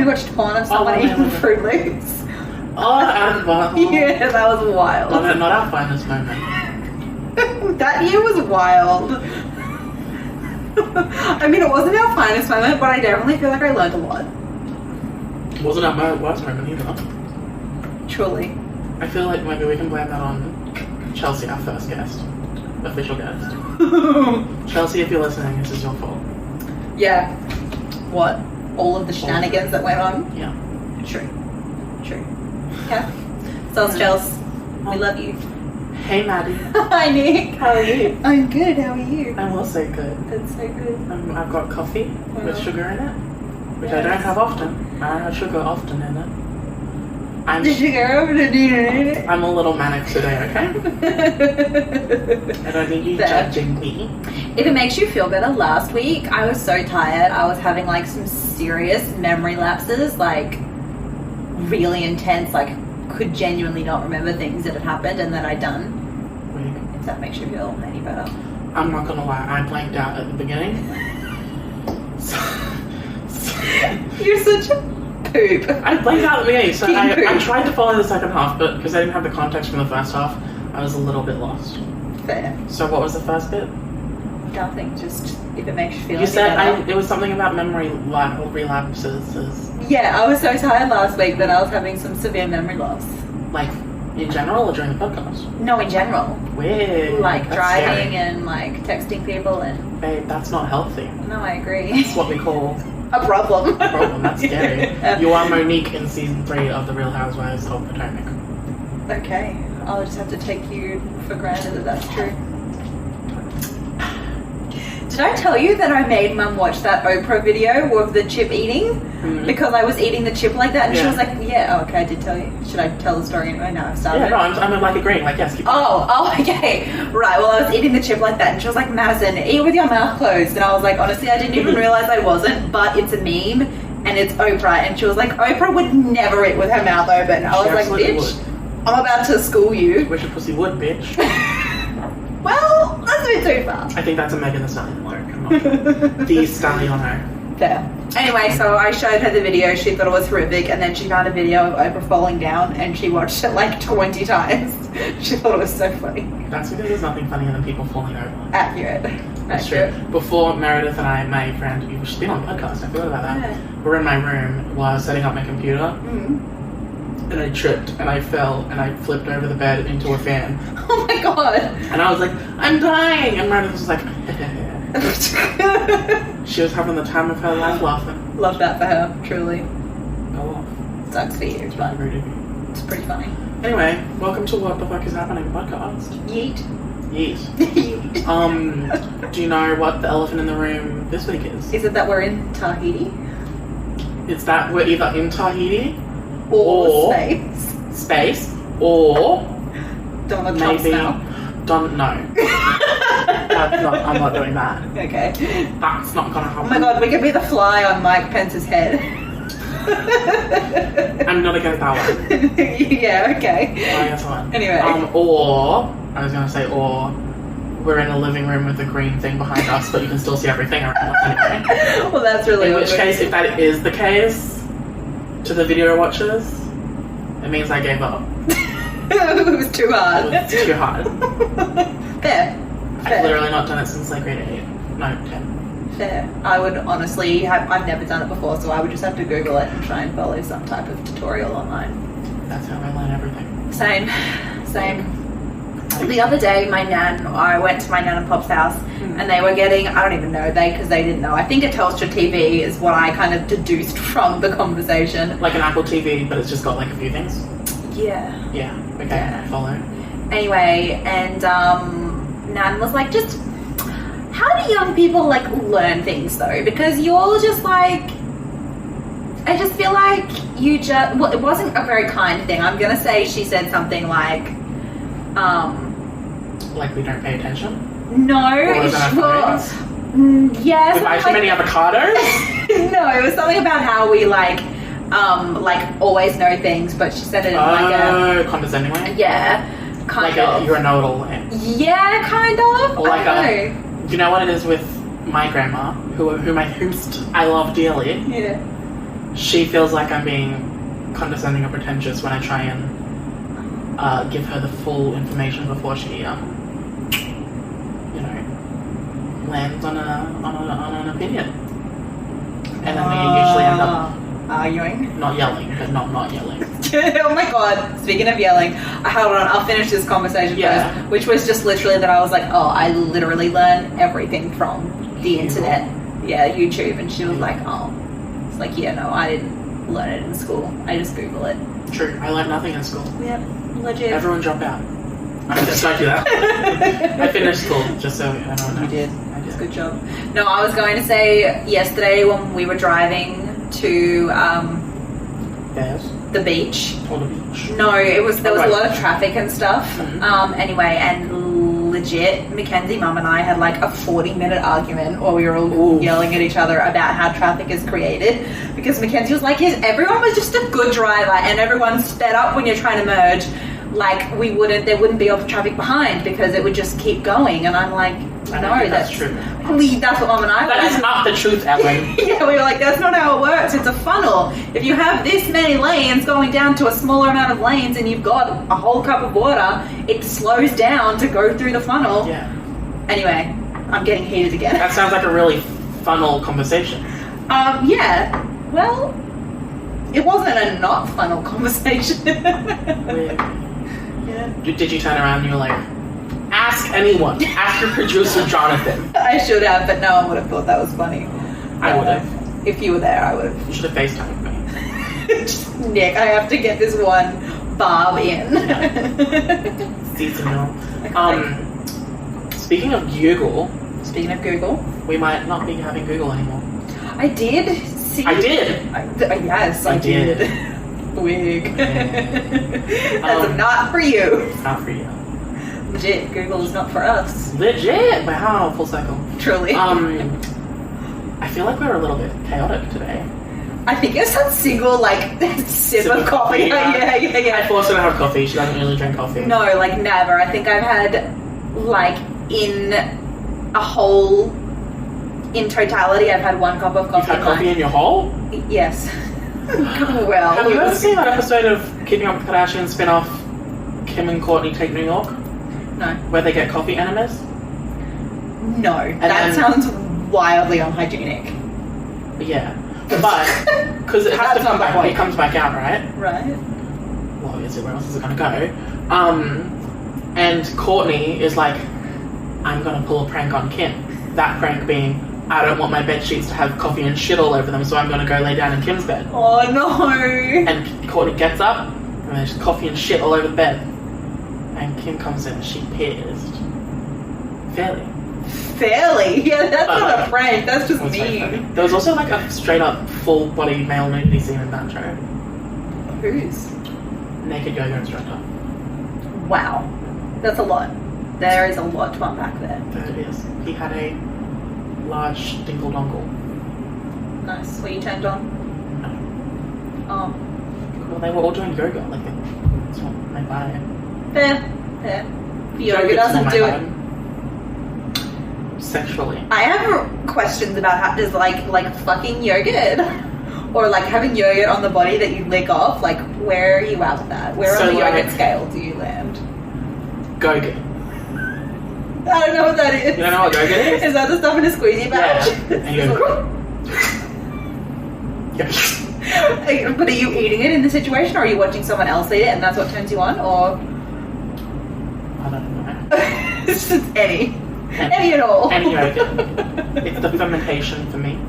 watched porn of someone eating Fruit Loops. Oh, out of the bottle. Yeah, that was wild. Well, not our finest moment. That year was wild. I mean, it wasn't our finest moment, but I definitely feel like I learned a lot. It wasn't our worst moment either. Truly. I feel like maybe we can blame that on Chelsea, our first guest. Official guest. Chelsea, if you're listening, this is your fault. Yeah. What? All of the shenanigans that went on? Yeah. True. Yeah. So, Chels, we love you. Hey, Maddie. Hi, Nick. How are you? I'm good. How are you? I'm also good. That's so good. I've got coffee with sugar in it, which I don't have often. I have sugar often in it. I'm a little manic today, okay? I don't need you judging me. If it makes you feel better, last week I was so tired. I was having like some serious memory lapses, like really intense, like could genuinely not remember things that had happened and that I'd done. If that makes you feel any better. I'm not gonna lie, I blanked out at the beginning. You're such a poop. I blanked out at the beginning, so I tried to follow the second half, but because I didn't have the context from the first half, I was a little bit lost. Fair. So what was the first bit? Nothing, just if it makes you feel You said better. it was something about memory relapses. Yeah, I was so tired last week that I was having some severe memory loss. Like, in general or during the podcast? No, in general. Weird. Like That's driving scary. and like texting people and... Babe, that's not healthy. No, I agree. That's what we call a problem. a problem. That's scary. You are Monique in season 3 of The Real Housewives of Potomac. Okay, I'll just have to take you for granted that that's true. Did I tell you that I made Mum watch that Oprah video of the chip eating? Because I was eating the chip like that and she was like, yeah, oh, okay, I did tell you. Should I tell the story anyway? No, I've started. Yeah, no, I'm like agreeing, like, yes, keep going. Oh, okay. Right, well, I was eating the chip like that and she was like, Madison, eat with your mouth closed. And I was like, honestly, I didn't even realize I wasn't, but it's a meme and it's Oprah. And she was like, Oprah would never eat with her mouth open. I was like, bitch, I'm about to school you. Wish your pussy would, bitch. Well, that's a bit too far. I think that's a Megan Thee Stallion lyric. I'm not sure. The Stallion. There. Anyway, so I showed her the video, she thought it was horrific, and then she found a video of Oprah falling down and she watched it like 20 times. She thought it was so funny. That's because there's nothing funnier than people falling over. Accurate. That's true. Before Meredith and I, my friend, she's been on the podcast, I forgot about that. Yeah. We were in my room while I was setting up my computer. And I tripped and I fell and I flipped over the bed into a fan. Oh my god. And I was like, I'm dying! And Meredith was like, she was having the time of her life laughing. Love that for her, truly. Go off. Sucks for you, but it's pretty funny. Anyway, welcome to What the Fuck Is Happening podcast. Yeet. Yeet. Do you know what the elephant in the room this week is? Is it that we're in Tahiti? It's that we're either in Tahiti Or space, or Donald Trump smell. No. I'm not doing that. Okay. That's not gonna happen. Oh my god, we could be the fly on Mike Pence's head. I'm not against that one. Yeah, okay. Not against that one. Anyway. Or we're in a living room with a green thing behind us, but you can still see everything around us anyway. Well, that's really in which case, if that is the case, to the video watchers, it means I gave up. It was too hard. It was too hard. Fair. I've literally not done it since like grade 8. No, 10. Fair. I would honestly I've never done it before, so I would just have to Google it and try and follow some type of tutorial online. That's how I learn everything. Same. The other day, I went to my nan and pop's house and they were getting, I don't even know, because they didn't know. I think a Telstra TV is what I kind of deduced from the conversation. Like an Apple TV, but it's just got like a few things? Yeah. Yeah, okay, Yeah. follow. Anyway, and Nan was like, just, how do young people like learn things though? Because you're just like, I just feel like well, it wasn't a very kind thing. I'm going to say she said something like, like we don't pay attention? No. Or was that yes. We buy too many avocados? No, it was something about how we like always know things, but she said it in like a condescending way? Yeah, kind of. You're a know-it-all way. Yeah, kind of. Or like I don't know. Do you know what it is with my grandma, whom I love dearly? Yeah. she feels like I'm being condescending or pretentious when I try and give her the full information before she, lands on an opinion. And then we usually end up arguing. not yelling, but not yelling. Oh my god, speaking of yelling, hold on, I'll finish this conversation first, which was just literally that I was like, oh, I literally learn everything from the internet. Yeah, YouTube. And she was like, oh. It's like, yeah, no, I didn't learn it in school. I just Google it. True, I learned nothing in school. Yep, legit. Everyone dropped out. I just don't do that. I finished school, just so everyone knows. You did. Good job. No, I was going to say yesterday when we were driving to the beach. Or the beach. No, there was a lot of traffic and stuff. Mm-hmm. Anyway, and legit, Mackenzie, Mum and I had like a 40-minute argument while we were all yelling at each other about how traffic is created, because Mackenzie was like, everyone was just a good driver and everyone sped up when you're trying to merge. Like there wouldn't be all the traffic behind because it would just keep going. And I'm like, no, that's true. That's what Mum and I were That like. is not the truth, Ellen. Yeah, we were like, that's not how it works. It's a funnel. If you have this many lanes going down to a smaller amount of lanes and you've got a whole cup of water, it slows down to go through the funnel. Yeah. Anyway, I'm getting heated again. That sounds like a really funnel conversation. Yeah. Well, it wasn't a not funnel conversation. Yeah. Did you turn around and you were like, ask anyone. Ask your producer, Jonathan. I should have, but no one would have thought that was funny. I would have. If you were there, I would have. You should have FaceTimed me. Nick, I have to get this one barb in. Seasonal. Speaking of Google. Speaking of Google. We might not be having Google anymore. I did. See? I did. Yes, I did. Wig. That's not for you. Not for you. Legit, Google is not for us. Legit. Wow, full circle. Truly. I feel like we're a little bit chaotic today. I think it's that single sip of coffee. Yeah. I forced her to have coffee. She doesn't really drink coffee. No, never. I think I've had in totality, I've had one cup of coffee. You've had coffee in your hole? Yes. Well. Have you ever seen that episode of Keeping Up with the Kardashians spin-off, Kim and Kourtney Take New York? No. Where they get coffee enemas? No. That sounds wildly unhygienic. Yeah. But, because it has to come back, it comes back out, right? Right. Well, obviously, where else is it going to go? And Kourtney is like, I'm going to pull a prank on Kim. That prank being, I don't want my bed sheets to have coffee and shit all over them, so I'm going to go lay down in Kim's bed. Oh, no. And Kourtney gets up, and there's coffee and shit all over the bed. And Kim comes in and she's pissed. Fairly? Yeah, that's not a prank. That's just mean. There was also a straight up full body male nudity scene in that show. Whose? Naked yoga instructor. Wow. That's a lot. There is a lot to unpack there. There it is. He had a large dingle dongle. Nice. Were you turned on? No. Oh. Well, they were all doing yoga. That's what my vibe. Fair. Yoga doesn't do it. Sexually. I have questions about how does fucking yogurt or having yogurt on the body that you lick off, where are you at with that? Where on the yogurt scale do you land? Go-gurt. I don't know what that is. You don't know what go-gurt is? Is that the stuff in a squeezy pouch? Yeah. And you go... Yeah. But are you eating it in the situation, or are you watching someone else eat it and that's what turns you on, or? I don't know. It's just any at all. Any yogurt. It's the fermentation for me.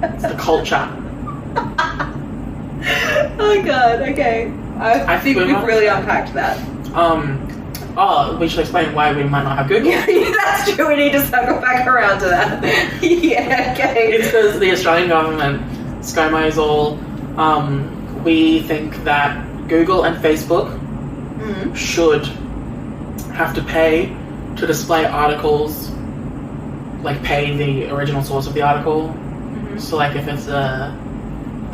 It's the culture. Oh god, okay. I think we've really unpacked that. We should explain why we might not have Google. Yeah, that's true. We need to circle back around to that. Yeah, okay. It's because the Australian government, ScoMo's all, we think that Google and Facebook should have to pay to display articles, pay the original source of the article. Mm-hmm. So, if it's the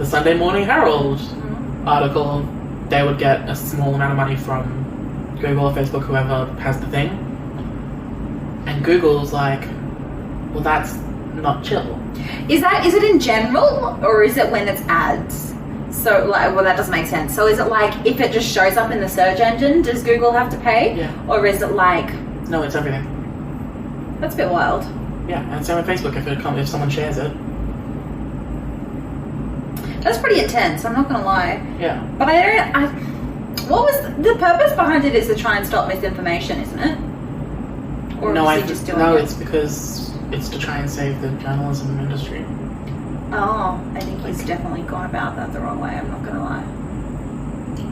Sunday Morning Herald article, they would get a small amount of money from Google or Facebook, whoever has the thing. And Google's like, well, that's not chill. Is it in general, or is it when it's ads? So, like, well, that doesn't make sense. So is it like, if it just shows up in the search engine, does Google have to pay? Yeah. Or is it like... No, it's everything. That's a bit wild. Yeah, and same with Facebook if someone shares it. That's pretty intense, I'm not gonna lie. Yeah. But what was... The purpose behind it is to try and stop misinformation, isn't it? Or No, is he just doing it? it's because it's to try and save the journalism industry. Oh, I think he's definitely gone about that the wrong way, I'm not gonna lie.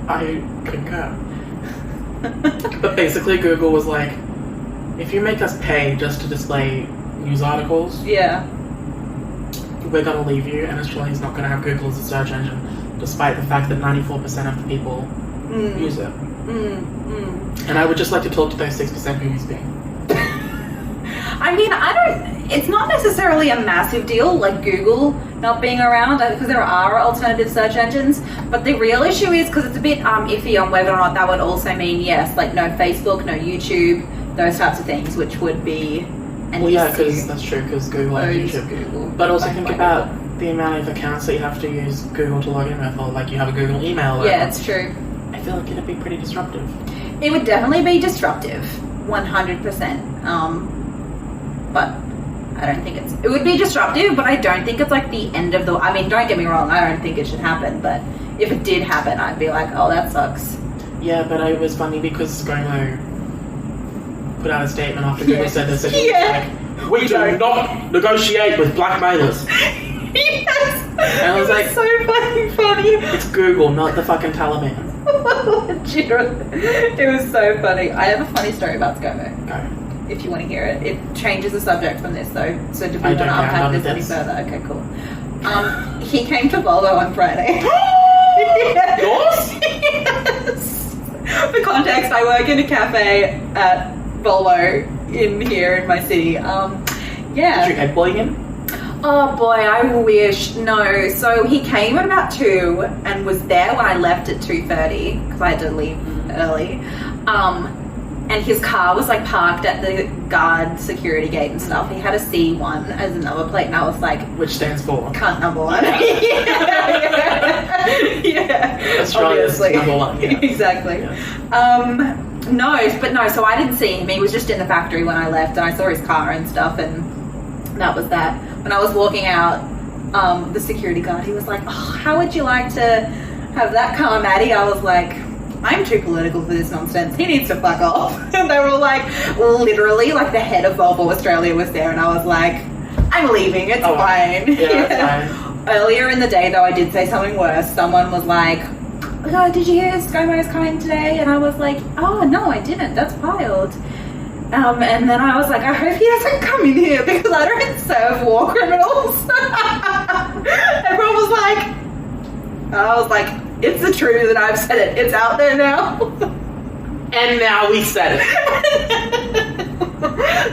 I concur. But basically Google was like, if you make us pay just to display news articles, Yeah. we're gonna leave you, and Australia's not gonna have Google as a search engine, despite the fact that 94% of the people use it. And I would just like to talk to those 6% who use Bing. I mean, it's not necessarily a massive deal, like Google not being around, because there are alternative search engines, but the real issue is because it's a bit iffy on whether or not that would also mean, yes, like no Facebook, no YouTube, those types of things, which would be an Well, yeah, issue. because that's true, because Google and Owns YouTube. Google. But also Owned think by about the amount of accounts that you have to use Google to log in with, or like you have a Google email. Or Yeah, it's true. I feel like it'd be pretty disruptive. It would definitely be disruptive, 100%. But I don't think it would be disruptive, but I don't think it's like the end of the, I mean, don't get me wrong, I don't think it should happen, but if it did happen, I'd be like, oh, that sucks. Yeah, but it was funny because ScoMo put out a statement after Google said this, and he was like, we do not negotiate with blackmailers. Yes! And I was like, so fucking funny. it's Google, not the fucking Taliban. It was so funny. I have a funny story about ScoMo. Go. If you want to hear it. It changes the subject from this though. So do we want to don't care, unpack none this of any this. further? Okay, cool. He came to Volvo on Friday. Yours? Yes. For context, I work in a cafe at Volvo here in my city. Yeah. Did you head boying him? Oh boy, I wish. No. So he came at about 2 and was there when I left at 2:30 because I had to leave early. And his car was like parked at the guard security gate and stuff. He had a C1 as a number plate, and I was like, Which stands for? cunt number 1. yeah. Australia's obviously. number 1, yeah. Exactly. Yeah. No, so I didn't see him. He was just in the factory when I left, and I saw his car and stuff, and that was that. When I was walking out, the security guard, he was like, oh, how would you like to have that car, Maddie? I was like, I'm too political for this nonsense. He needs to fuck off. And they were like, literally, like the head of Volvo Australia was there, and I was like, I'm leaving, it's fine. Yeah, it's fine. Earlier in the day, though, I did say something worse. Someone was like, oh, did you hear ScoMo's coming today? And I was like, oh, no, I didn't. That's wild. And then I was like, I hope he doesn't come in here because I don't serve war criminals. Everyone was like, I was like, it's the truth and I've said it. It's out there now. And now we said it.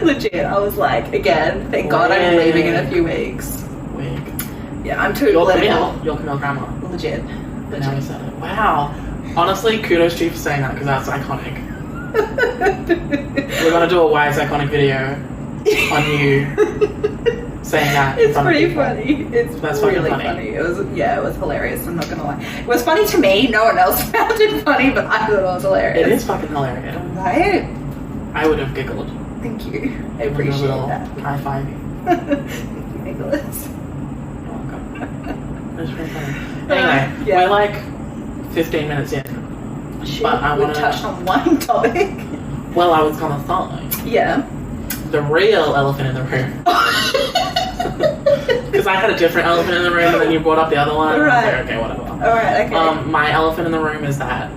Legit. I was like, again, thank God I'm leaving in a few weeks. Wig. Yeah, I'm too Your political. Camille grandma. Legit. And now we said it. Wow. Honestly, kudos to you for saying that because that's iconic. We're gonna do a Why It's Iconic video on you saying that. It's pretty funny. That's really funny. It was hilarious. I'm not gonna lie. It was funny to me. No one else found it funny, but I thought it was hilarious. It is fucking hilarious. Right? I would have giggled. Thank you. I Give appreciate a little that. high five. Thank you, Nicholas. You're welcome. It's pretty funny. Anyway, Yeah. we're like 15 minutes in. Shit, But I we wanna- touched on one topic. Well, I was gonna start Yeah. the real elephant in the room. Because I had a different elephant in the room and then you brought up the other one. Right. I was like, okay, whatever. Alright, okay. My elephant in the room is that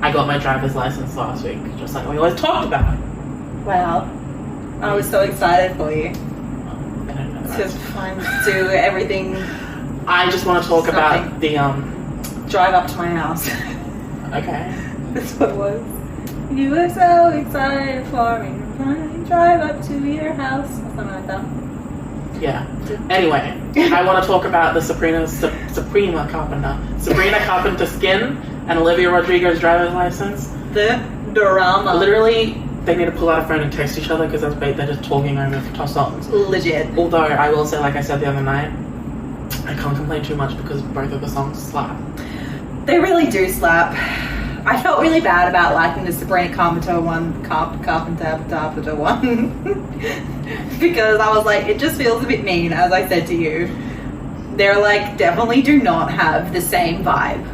I got my driver's license last week, just like we always talked about. Wow. I was so excited for you I don't know to that. finally do everything. I just want to talk about the Drive up to my house. Okay. That's what it was. You were so excited for me. Finally drive up to your house. Something like that. Yeah. Anyway, I want to talk about the Sabrina Carpenter skin and Olivia Rodrigo's driver's license. The drama. Literally they need to pull out a phone and text each other because they're just talking over tough songs. Legit. Although I will say, like I said the other night, I can't complain too much because both of the songs slap. They really do slap. I felt really bad about liking the Sabrina Carpenter one, Carpenter one, because I was like, it just feels a bit mean, as I said to you. They're like, definitely do not have the same vibe.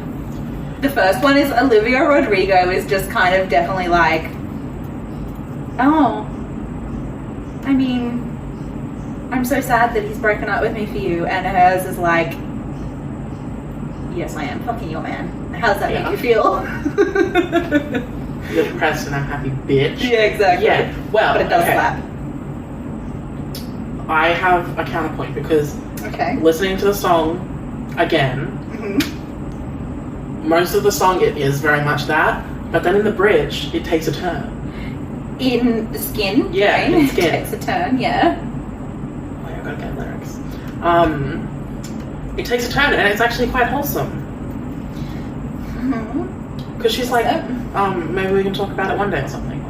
The first one is Olivia Rodrigo is just kind of definitely like, oh, I mean, I'm so sad that he's broken up with me for you, and hers is like, yes, I am fucking your man. How does that make you feel? You're depressed and I'm happy, bitch. Yeah, exactly. Yeah, well, but it does slap. I have a counterpoint because listening to the song again, most of the song it is very much that, but then in the bridge it takes a turn. In the Skin? Yeah, right? in Skin. It takes a turn, yeah. Wait, I've got to get lyrics. It takes a turn and it's actually quite wholesome. Because she's like, maybe we can talk about it one day or something.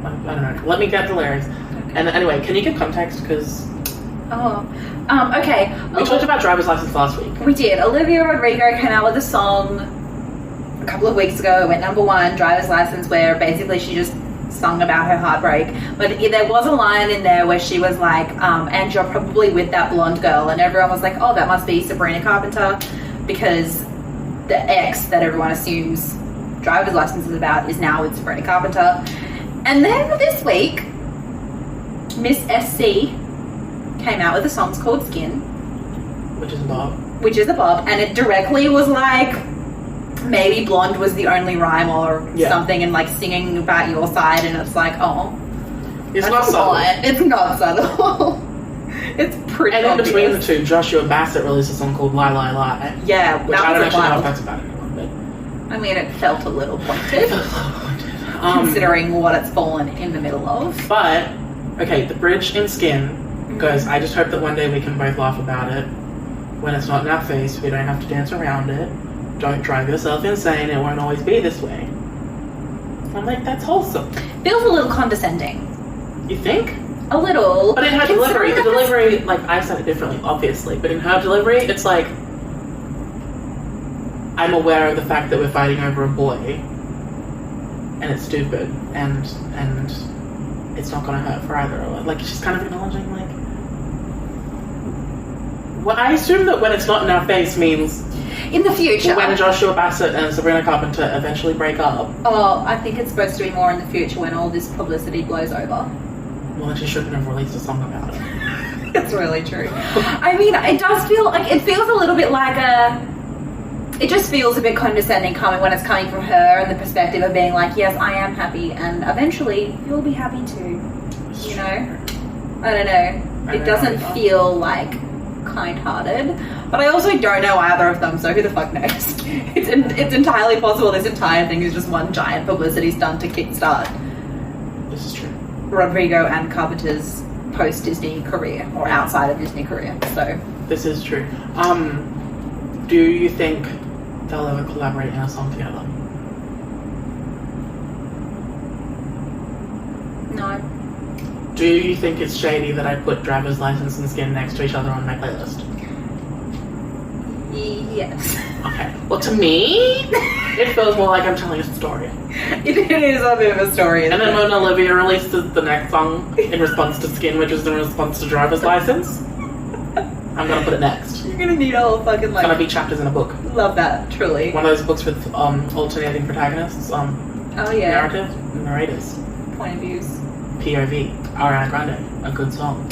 I don't know. Let me get the lyrics. Okay. And anyway, can you give context? Because okay. We talked about Driver's License last week. We did. Olivia Rodrigo came out with a song a couple of weeks ago. It went #1, Driver's License, where basically she just sung about her heartbreak. But there was a line in there where she was like, and you're probably with that blonde girl. And everyone was like, oh, that must be Sabrina Carpenter, because the ex that everyone assumes Driver's License is about is now with Sabrina Carpenter. And then this week, Miss SC came out with a song called Skin. Which is a bob. And it directly was like, maybe blonde was the only rhyme or something, and like singing about your side, and it's like, oh. It's not subtle. It's not subtle. It's pretty And obvious. in between the two, Joshua Bassett released a song called Lie Lie Lie. Yeah, which I don't actually know if that's about anyone, but... I mean, it felt a little pointed. Considering what it's fallen in the middle of. But, okay, the bridge in Skin goes, I just hope that one day we can both laugh about it. When it's not in our face, we don't have to dance around it. Don't drive yourself insane, it won't always be this way. I'm like, that's wholesome. Feels a little condescending. You think? A little. But in her delivery, like, I said it differently, obviously, but in her delivery, it's like, I'm aware of the fact that we're fighting over a boy, and it's stupid, and it's not gonna hurt for either of us. Like, she's kind of acknowledging, like, well, I assume that when it's not in our face means in the future. When Joshua Bassett and Sabrina Carpenter eventually break up. Oh, I think it's supposed to be more in the future when all this publicity blows over. Well, then she shouldn't have released a song about it. It's really true. I mean, it does feel like, it feels a little bit like it just feels a bit condescending when it's coming from her and the perspective of being like, yes, I am happy, and eventually you'll be happy too. You know? I don't know. It doesn't feel like kind-hearted, but I also don't know either of them, so who the fuck knows? It's entirely possible this entire thing is just one giant publicity stunt to kickstart This is true. Rodrigo and Carpenter's post-Disney career, or outside of Disney career, so. This is true. Do you think they'll ever collaborate in a song together? No. Do you think it's shady that I put Driver's License and Skin next to each other on my playlist? Yes. Okay. Well, to me, it feels more like I'm telling a story. It is a bit of a story. And then when Olivia releases the next song in response to Skin, which is in response to Driver's License, I'm gonna put it next. You're gonna need a whole fucking like. It's gonna be chapters in a book. Love that, truly. One of those books with alternating protagonists. Oh yeah. Narrative, narrators. Point of views. POV. Ariana Grande. A good song.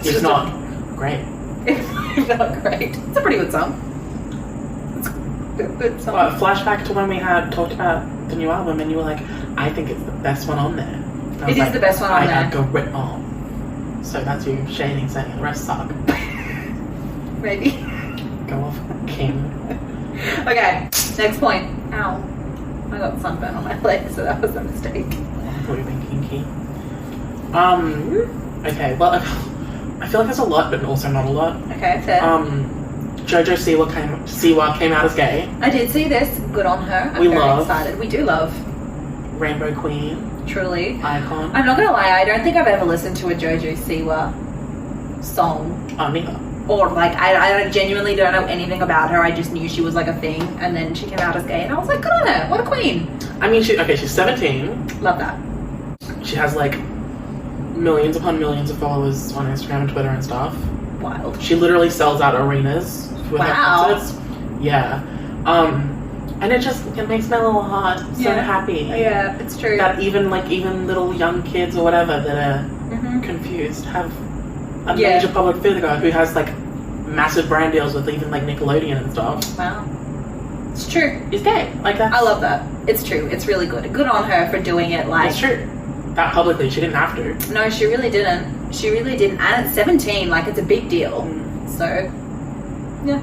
It's not great. It's not great. It's a pretty good song. It's a good song. Well, flashback to when we had talked about the new album, and you were like, "I think it's the best one on there." It is the best one on there. I go rip on. So that's you shading, saying the rest suck. Maybe. Go off, King. Okay, next point. Ow. I got sunburn on my leg, so that was a mistake. I thought you were being kinky. Okay, well, I feel like there's a lot, but also not a lot. Okay, fair. Jojo Siwa came out as gay. I did see this. Good on her. I'm We very love. excited. We do love. Rainbow Queen. Truly. Icon. I'm not gonna lie, I don't think I've ever listened to a Jojo Siwa song. Neither. Or like, I genuinely don't know anything about her. I just knew she was like a thing, and then she came out as gay, and I was like, good on her. What a queen. I mean, she's 17. Love that. She has like millions upon millions of followers on Instagram and Twitter and stuff. Wild. She literally sells out arenas with her concerts. Yeah. And it makes my little heart so happy. Yeah, it's true. That even little young kids or whatever that are confused have a major public figure who has like massive brand deals with even like Nickelodeon and stuff. Wow. It's true. Is gay. Like that. I love that. It's true. It's really good. Good on her for doing it like... It's true. That publicly. She didn't have to. No, she really didn't. She really didn't. And at 17, like, it's a big deal. So, yeah.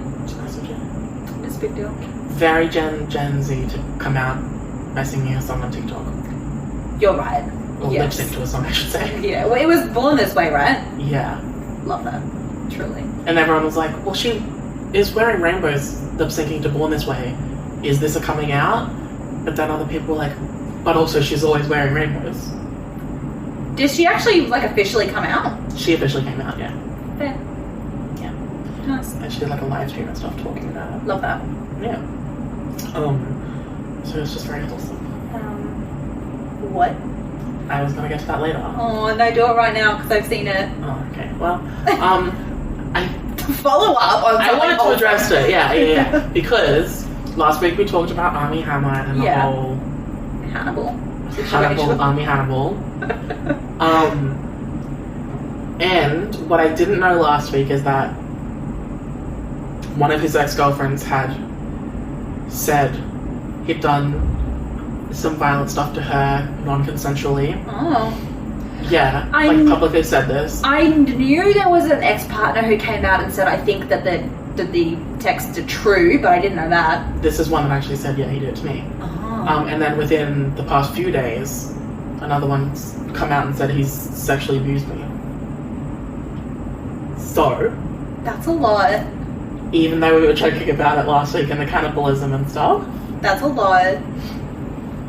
It's a big deal. Very Gen Z to come out by singing a song on TikTok. You're right. Or lip sync to a song, I should say. Yeah, well, it was born this way, right? Yeah. Love that. Truly. And everyone was like, well, she is wearing rainbows lip syncing to Born This Way. Is this a coming out? But then other people were like, but also she's always wearing rainbows. Did she actually, like, officially come out? She officially came out, yeah. Fair. Yeah. Nice. And she did like a live stream and stuff talking about it. Love that. Yeah. So it's just very wholesome. What? I was gonna get to that later. Oh, no, do it right now, because I've seen it. Oh, okay. Well, Follow up on I wanted to address it, yeah. Because last week we talked about Armie Hannibal and the whole... Armie Hannibal. And what I didn't know last week is that one of his ex-girlfriends had said he'd done some violent stuff to her non-consensually. Oh. Yeah, like publicly said this. I knew there was an ex-partner who came out and said, I think that the texts are true, but I didn't know that. This is one that actually said, yeah, he did it to me. Oh. And then within the past few days, another one's come out and said he's sexually abused me. So... That's a lot. Even though we were joking about it last week and the cannibalism and stuff. That's a lot.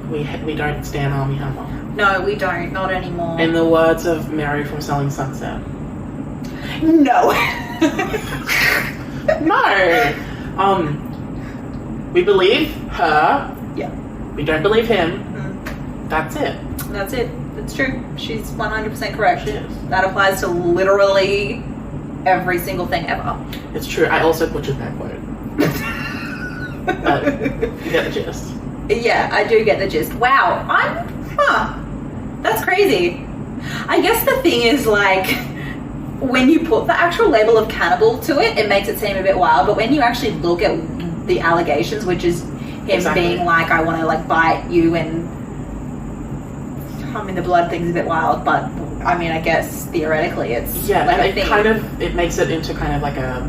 We don't stand Armie Hannibal. No, we don't. Not anymore. In the words of Mary from Selling Sunset. No. No. We believe her. Yeah. We don't believe him. That's it. That's it. It's true. She's 100% correct. She is. That applies to literally every single thing ever. It's true. I also butchered that quote. But you get the gist. Yeah, I do get the gist. Wow. That's crazy. I guess the thing is, like, when you put the actual label of cannibal to it, it makes it seem a bit wild, but when you actually look at the allegations, which is him being like, I want to, like, bite you, and I mean, the blood thing's a bit wild, but I mean, I guess theoretically it's like it makes it into kind of like a,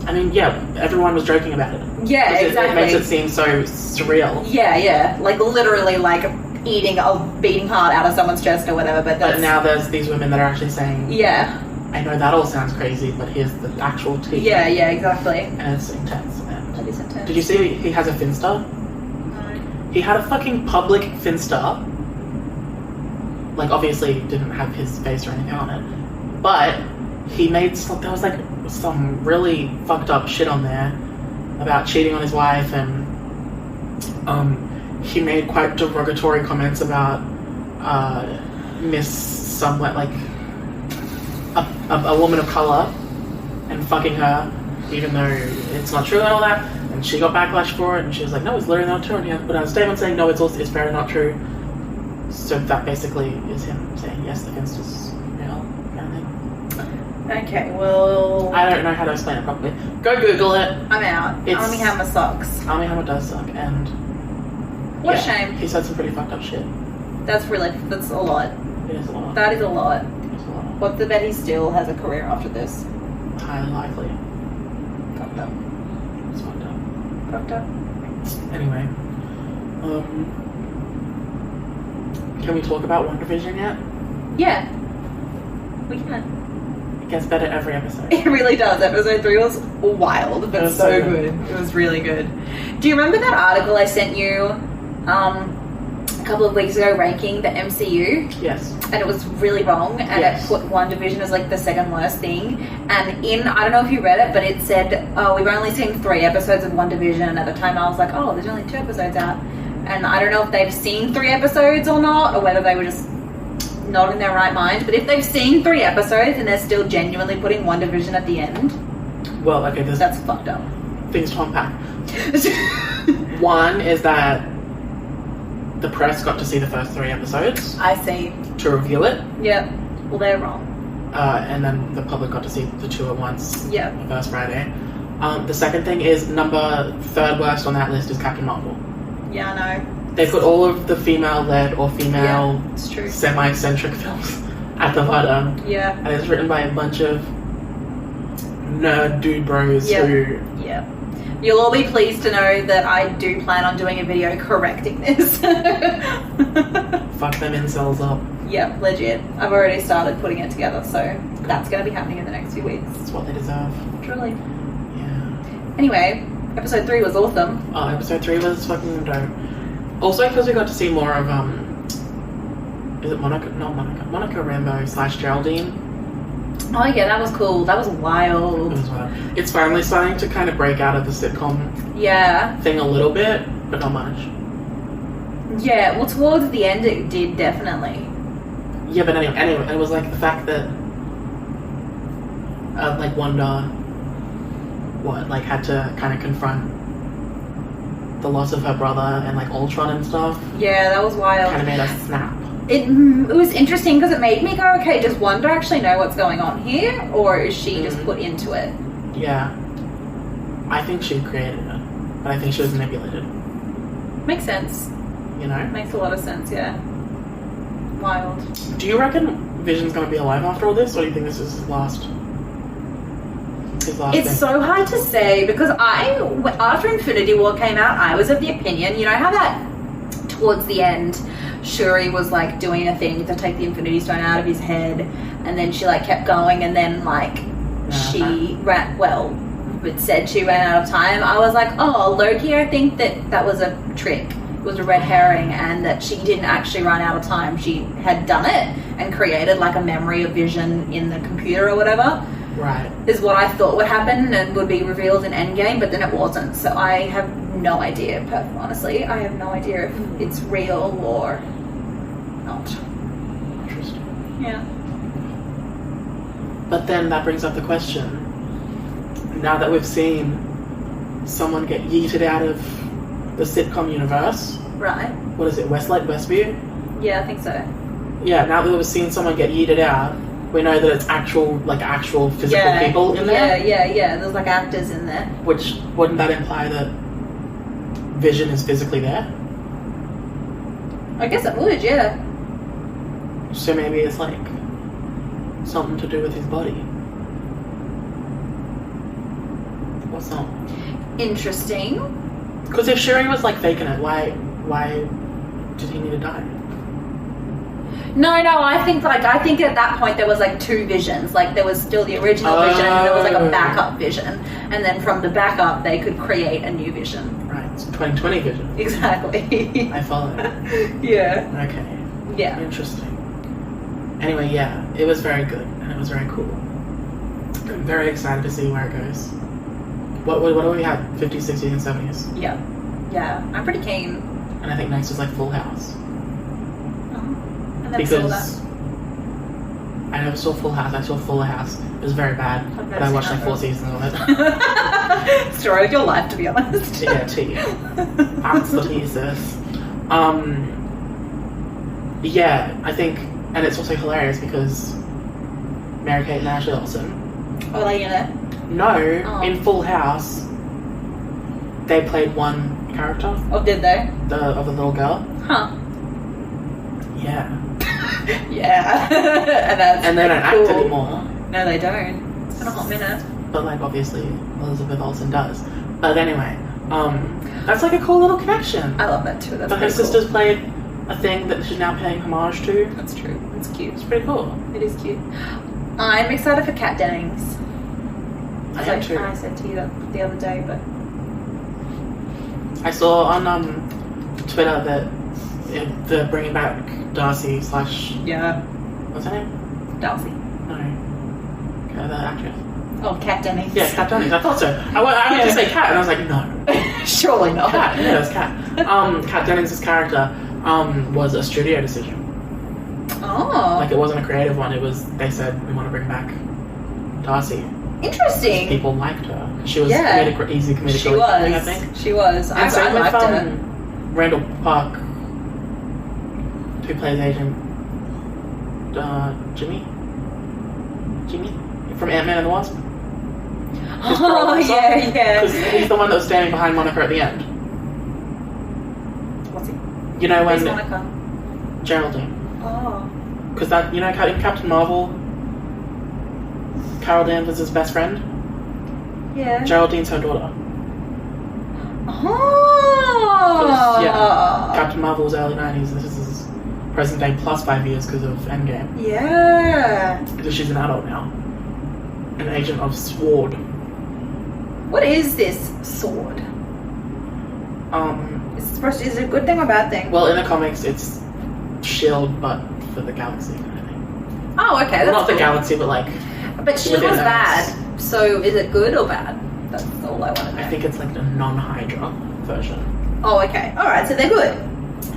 I mean, yeah, everyone was joking about it. Yeah, exactly. It makes it seem so surreal. Yeah, like literally like eating a beating heart out of someone's chest or whatever, but now there's these women that are actually saying, yeah, I know that all sounds crazy, but here's the actual tea. Yeah, exactly. And it's intense. That is intense. Did you see he has a Finsta? No. He had a fucking public Finsta. Like, obviously didn't have his face or anything on it, but he made there was like some really fucked up shit on there about cheating on his wife, and he made quite derogatory comments about somewhat like a woman of color and fucking her, even though it's not true and all that. And she got backlash for it, and she was like, "No, it's literally not true." And he had to put out a statement saying, "No, it's very not true." So that basically is him saying, yes, the Finsta's real, kind of thing. Okay, well... I don't know how to explain it properly. Go Google it. I'm out. Armie Hammer sucks. Armie Hammer does suck, and... What a shame. He said some pretty fucked up shit. That's a lot. It is a lot. That is a lot. It is a lot. What's the bet he still has a career after this? Highly likely. Fucked up. It's fucked up. Fucked up. Anyway. Can we talk about WandaVision yet? Yeah. We can. It gets better every episode. It really does. Episode 3 was wild, but so good. It was really good. Do you remember that article I sent you a couple of weeks ago ranking the MCU. Yes. And it was really wrong, and Yes. it put WandaVision as like the second worst thing. And I don't know if you read it, but it said, oh, we've only seen 3 episodes of WandaVision. And at the time I was like, oh, there's only 2 episodes out. And I don't know if they've seen 3 episodes or not, or whether they were just not in their right mind. But if they've seen 3 episodes and they're still genuinely putting WandaVision at the end, Well, okay, there's that's fucked up. things to unpack. One is that the press got to see the first 3 episodes I see. to review it, Yep. Well, they're wrong. and then the public got to see the 2 at once. Yep. The first Friday. The second thing is number 3rd worst on that list is Captain Marvel. Yeah, I know. They put all of the female-led or female It's true. semi-centric films at the bottom, Yeah. and it's written by a bunch of nerd dude bros Yeah. who Yeah. You'll all be pleased to know that I do plan on doing a video correcting this. fuck them incels up. Yep, legit. I've already started putting it together, so that's going to be happening in the next few weeks. That's what they deserve. Truly. Yeah. Anyway, episode 3 was awesome. Oh, episode 3 was fucking dope. Also, because we got to see more of is it Monica? Not Monica. Monica Rambeau / Geraldine. Oh yeah, that was cool. That was wild. As well. It's finally starting to kind of break out of the sitcom Yeah. thing a little bit, but not much. Yeah, well towards the end it did, definitely. Yeah, but anyway, it was like the fact that like Wanda had to kind of confront the loss of her brother and like Ultron and stuff. Yeah, that was wild. Kind of made us snap. It was interesting because it made me go, okay, does Wanda actually know what's going on here, or is she just put into it? Yeah. I think she created it, but I think she was manipulated. Makes sense. You know? Makes a lot of sense, yeah. Wild. Do you reckon Vision's gonna be alive after all this, or do you think this is his last It's thing? so hard to say because after Infinity War came out, I was of the opinion, you know how that towards the end, Shuri was like doing a thing to take the Infinity Stone out of his head, and then she like kept going, and then like she ran. Well, it said she ran out of time. I was like, oh, Loki. I think that was a trick. It was a red herring, and that she didn't actually run out of time. She had done it and created like a memory of Vision in the computer or whatever. Right. Is what I thought would happen and would be revealed in Endgame, but then it wasn't. So I have no idea, honestly. I have no idea if it's real or not. Interesting. Yeah. But then that brings up the question. Now that we've seen someone get yeeted out of the sitcom universe, Right. what is it, Westview? Yeah, I think so. Yeah, now that we've seen someone get yeeted out, we know that it's actual physical people in there. Yeah. There's like actors in there. Which, wouldn't that imply that Vision is physically there? I guess it would, yeah. So maybe it's like something to do with his body. Or something. Interesting. Because if Shuri was like faking it, why did he need to die? No, I think at that point there was like 2 visions. Like there was still the original vision and there was like a backup vision. And then from the backup they could create a new vision. Right, it's 2020 Vision. Exactly. I follow. Yeah. Okay. Yeah. Interesting. Anyway, yeah, it was very good and it was very cool. I'm very excited to see where it goes. What do we have? 50s, 60s, and 70s? Yeah. Yeah. I'm pretty keen. And I think next is like Full House. I never saw that. Because I never saw Full House. I saw Fuller House. It was very bad. I've But never I watched seen like that 4 seasons of it. Story of your life, to be honest. Yeah, tea. That's the thesis. Yeah, I think, and it's also hilarious because Mary-Kate and Ashley Olsen. Oh, like in it? No, Oh. in Full House, they played one character Oh, did they? of the little girl. Huh. Yeah. Yeah. And they don't act cool. anymore. No, they don't. It's been a hot minute. But like obviously Elizabeth Olsen does. But anyway, that's like a cool little connection. I love that too. That's But her pretty cool. sister's played a thing that she's now paying homage to. That's true. It's cute. It's pretty cool. It is cute. I'm excited for Kat Dennings. I am too. I said to you that the other day, but I saw on Twitter that They're bringing back Darcy slash... Yeah. What's her name? Darcy. No. The actress. Oh, Kat Dennings. Yeah, Kat Dennings. I thought so. I went to say Kat, and I was like, no. Surely not. Kat. Yeah, it's Kat. Kat Dennings' character was a studio decision. Oh. Like, it wasn't a creative one. It was, they said, we want to bring back Darcy. Interesting. People liked her. She was easy comedic She relief, was. I think. She was. And I same with liked her. Randall Park, who plays Agent Jimmy from Ant-Man and the Wasp. Oh, yeah. Because he's the one that was standing behind Monica at the end. What's he? You know when... Who's Monica? Geraldine. Oh. Because that, you know, in Captain Marvel, Carol Danvers' best friend? Yeah. Geraldine's her daughter. Oh. Yeah. Captain Marvel was early 90s. This is present day plus 5 years because of Endgame. Yeah. Because she's an adult now. An agent of SWORD. What is this sword? Is it a good thing or a bad thing? Well, in the comics, it's S.H.I.E.L.D., but for the galaxy kind of thing. Oh, okay. Well, not the galaxy, but like... But S.H.I.E.L.D. was bad. So is it good or bad? That's all I want to know. I think it's like the non-Hydra version. Oh, okay. Alright, so they're good.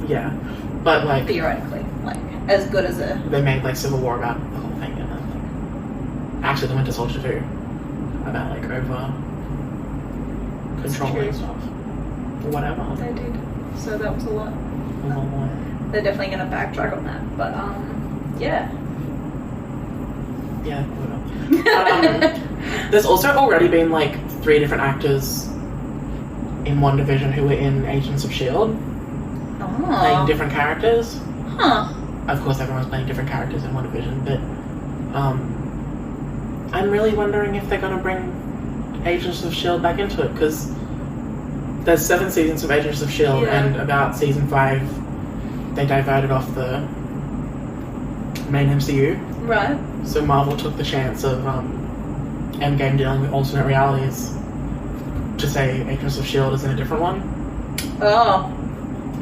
Yeah. But like... Theoretically. Like, as good as a... They made like Civil War about the whole thing. And then, like, actually, the Winter Soldier too. About like over... controlling stuff. Or whatever. They did. So that was a lot. They're definitely going to backtrack on that. But, yeah. Yeah, there's also already been like 3 different actors in WandaVision who were in Agents of S.H.I.E.L.D. playing different characters. Huh. Of course, everyone's playing different characters in WandaVision, but I'm really wondering if they're going to bring Agents of S.H.I.E.L.D. back into it, because there's 7 seasons of Agents of S.H.I.E.L.D. and about season 5 they diverted off the main MCU. Right. So Marvel took the chance of Endgame dealing with alternate realities to say Agents of S.H.I.E.L.D. is in a different one. Oh.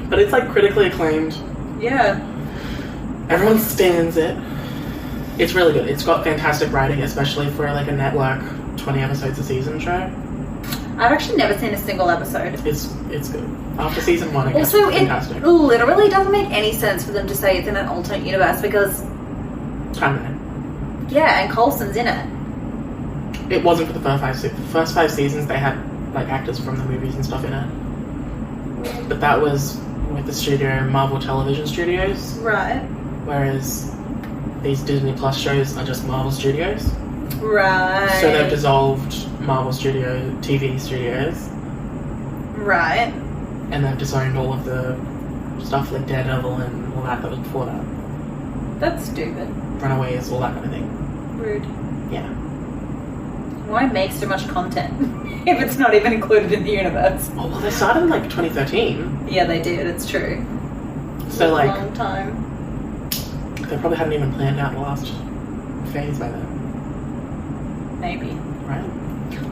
But it's like critically acclaimed. Yeah. Everyone stands it. It's really good. It's got fantastic writing, especially for like a network 20 episodes a season show. I've actually never seen a single episode. It's good. After season 1 it gets also, fantastic. It literally doesn't make any sense for them to say it's in an alternate universe because... Timeline. Yeah, and Coulson's in it. It wasn't for the first 5 seasons. They had like actors from the movies and stuff in it. But that was with the studio Marvel Television Studios. Right. Whereas these Disney Plus shows are just Marvel Studios. Right. So they've dissolved Marvel TV Studios. Right. And they've disowned all of the stuff like Daredevil and all that was before that. That's stupid. Runaways, all that kind of thing. Rude. Yeah. Why make so much content if it's not even included in the universe? Oh, well, they started in like 2013. Yeah, they did. It's true. So like... a long time. They probably hadn't even planned out the last phase by then. Maybe. Right?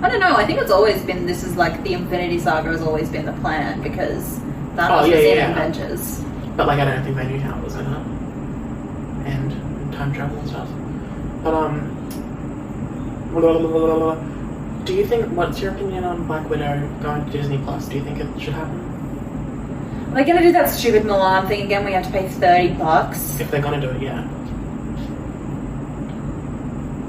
I don't know. I think it's always been, this is like the Infinity Saga has always been the plan because that was in Avengers. But like I don't think they knew how it was gonna end, time travel and stuff. But do you think, what's your opinion on Black Widow going to Disney Plus? Do you think it should happen? Are they going to do that stupid Milan thing again? We have to pay $30. If they're gonna do it, yeah.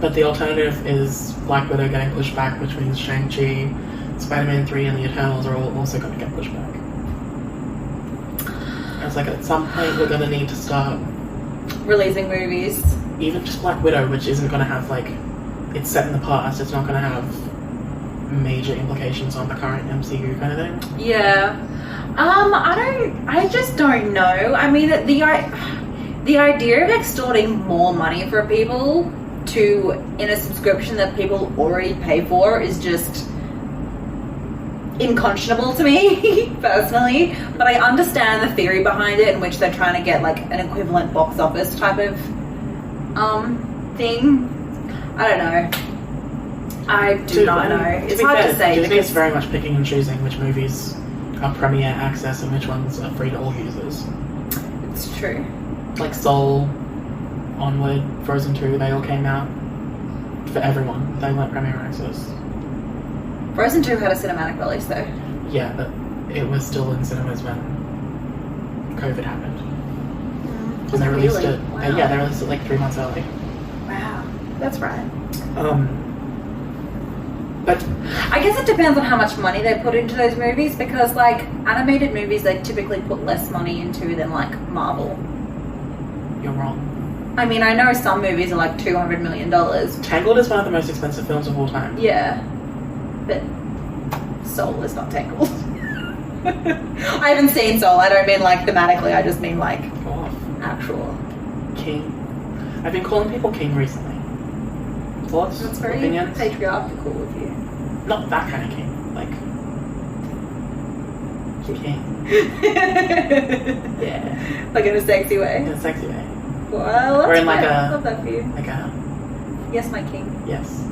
But the alternative is Black Widow getting pushed back, which means Shang-Chi, Spider-Man 3 and the Eternals are all also going to get pushed back. It's like at some point we're going to need to start releasing movies. Even just Black Widow, which isn't going to have like, it's set in the past, it's not going to have major implications on the current MCU kind of thing. Yeah. I just don't know. I mean, the idea of extorting more money for people in a subscription that people already pay for is just unconscionable to me, personally. But I understand the theory behind it, in which they're trying to get like an equivalent box office type of thing. I don't know. I do not know. It's hard to say. Disney's very much picking and choosing which movies are premiere access and which ones are free to all users. True. Like Soul, Onward, Frozen 2, they all came out for everyone. They weren't premiere access. Frozen 2 had a cinematic release though. Yeah, but it was still in cinemas when COVID happened. And they released it. Wow. They released it like 3 months early. Wow, that's right. But I guess it depends on how much money they put into those movies, because like animated movies they typically put less money into than like Marvel. you're wrong. I mean, I know some movies are like $200 million. Tangled is one of the most expensive films of all time. Yeah, but Soul is not Tangled. I haven't seen Soul. I don't mean like thematically. I just mean like Go off. actual. King. I've been calling people king recently. Thoughts? That's very Opinions? patriarchal with you. Not that kind of king. Like king. Yeah. Like in a sexy way. In a sexy way. Well, that's Or in like fine. a- I love that for you. Like a Yes, my king. yes.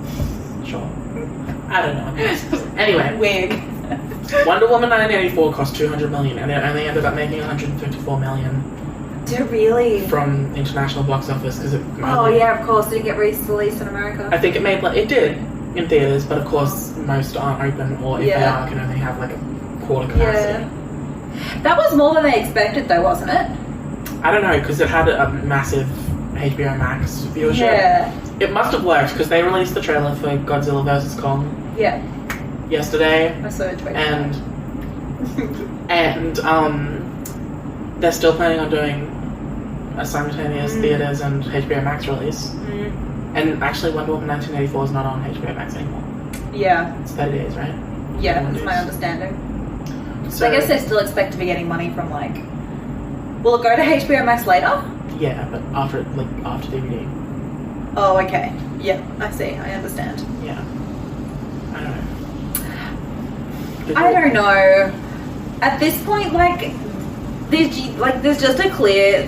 Sure. I don't know. Anyway, Wig. Wonder Woman 1984 cost $200 million, and it only ended up making $154 million Really? from international box office because it. Oh yeah, of course. Did it get released in America? I think it made it did in theaters, but of course most aren't open, or if they Yeah. are, can only have like a quarter capacity. Yeah. That was more than they expected, though, wasn't it? I don't know because it had a massive HBO Max viewership. Yeah. It must have worked because they released the trailer for Godzilla vs Kong Yeah. yesterday, I saw it. and they're still planning on doing a simultaneous theaters and HBO Max release. And actually, Wonder Woman 1984 is not on HBO Max anymore. Yeah. It's 30 days, right? Yeah, 31 that's my days. understanding. So So I guess they still expect to be getting money from like. Will it go to HBO Max later? yeah, but after DVD. Oh, okay. Yeah, I see. I understand. Yeah. I don't know. I don't know. At this point, like, there's just a clear.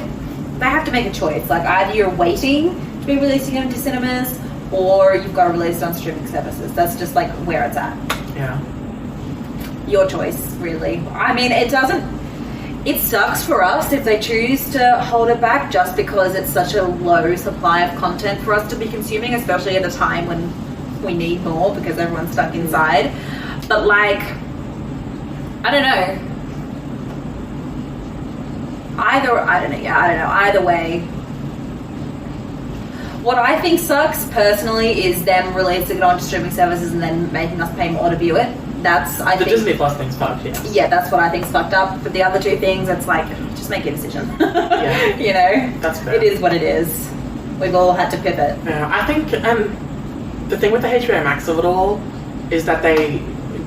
They have to make a choice. Like, either you're waiting to be releasing it into cinemas, or you've got to release it on streaming services. That's just like where it's at. Yeah. Your choice, really. I mean, it doesn't. It sucks for us if they choose to hold it back, just because it's such a low supply of content for us to be consuming, especially at a time when we need more because everyone's stuck inside. But like, I don't know. I don't know. Either way. What I think sucks personally is them releasing it onto streaming services and then making us pay more to view it. That's, I The think. Disney Plus thing's fucked, yes. Yeah, that's what I think's fucked up. But the other two things, it's like, just make a decision. Yeah. You know? That's fair. It is what it is. We've all had to pivot. Yeah, I think, the thing with the HBO Max of it all is that they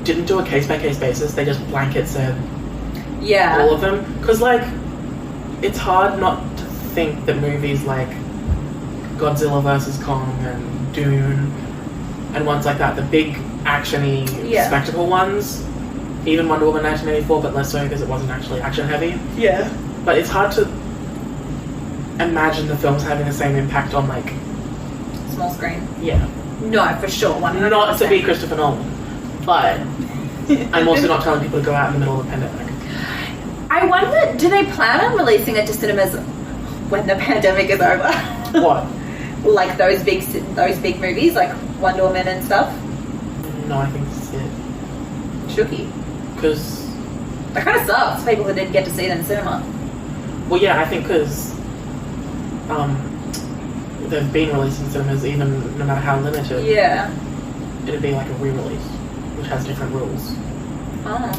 didn't do a case-by-case basis. They just blanket said Yeah. all of them. Because, like, it's hard not to think that movies like Godzilla vs. Kong and Dune and ones like that, the big action-y spectacle ones, even Wonder Woman 1984, but less so because it wasn't actually action-heavy. Yeah. But it's hard to imagine the films having the same impact on, like, Small screen. yeah. No, for sure. 100%. Not to be Christopher Nolan, but I'm also not telling people to go out in the middle of a pandemic. I wonder, do they plan on releasing it to cinemas when the pandemic is over? What? Like those big movies, like Wonder Woman and stuff? No, I think this is it. Shooky. Because, That kind of sucks, people who didn't get to see it in cinema. well, yeah, I think because they've been released in cinemas, even no matter how limited, Yeah. it'd be like a re-release, which has different rules, Oh.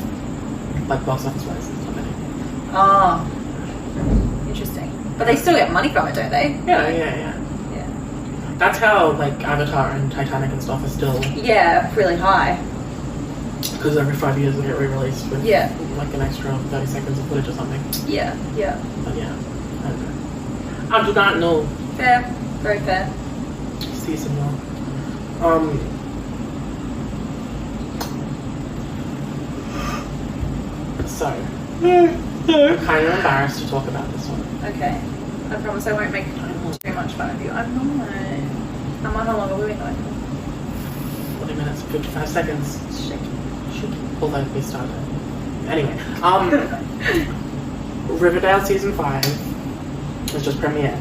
like box office wise and stuff. I think. Oh. Interesting. But they still get money from it, don't they? Yeah. Yeah. That's how, like, Avatar and Titanic and stuff are still, Yeah, really high. because every 5 years they get re-released with, Yeah. like, an extra 30 seconds of footage or something. Yeah. But yeah, I don't know. I do not know. Fair. Very fair. See some more. So, I'm kind of embarrassed to talk about this one. Okay. I promise I won't make too much fun of you. I'm not. How long are we going for? 40 minutes, 55 seconds. Shaky. Although we started. Anyway, Riverdale season 5 It's just premiere.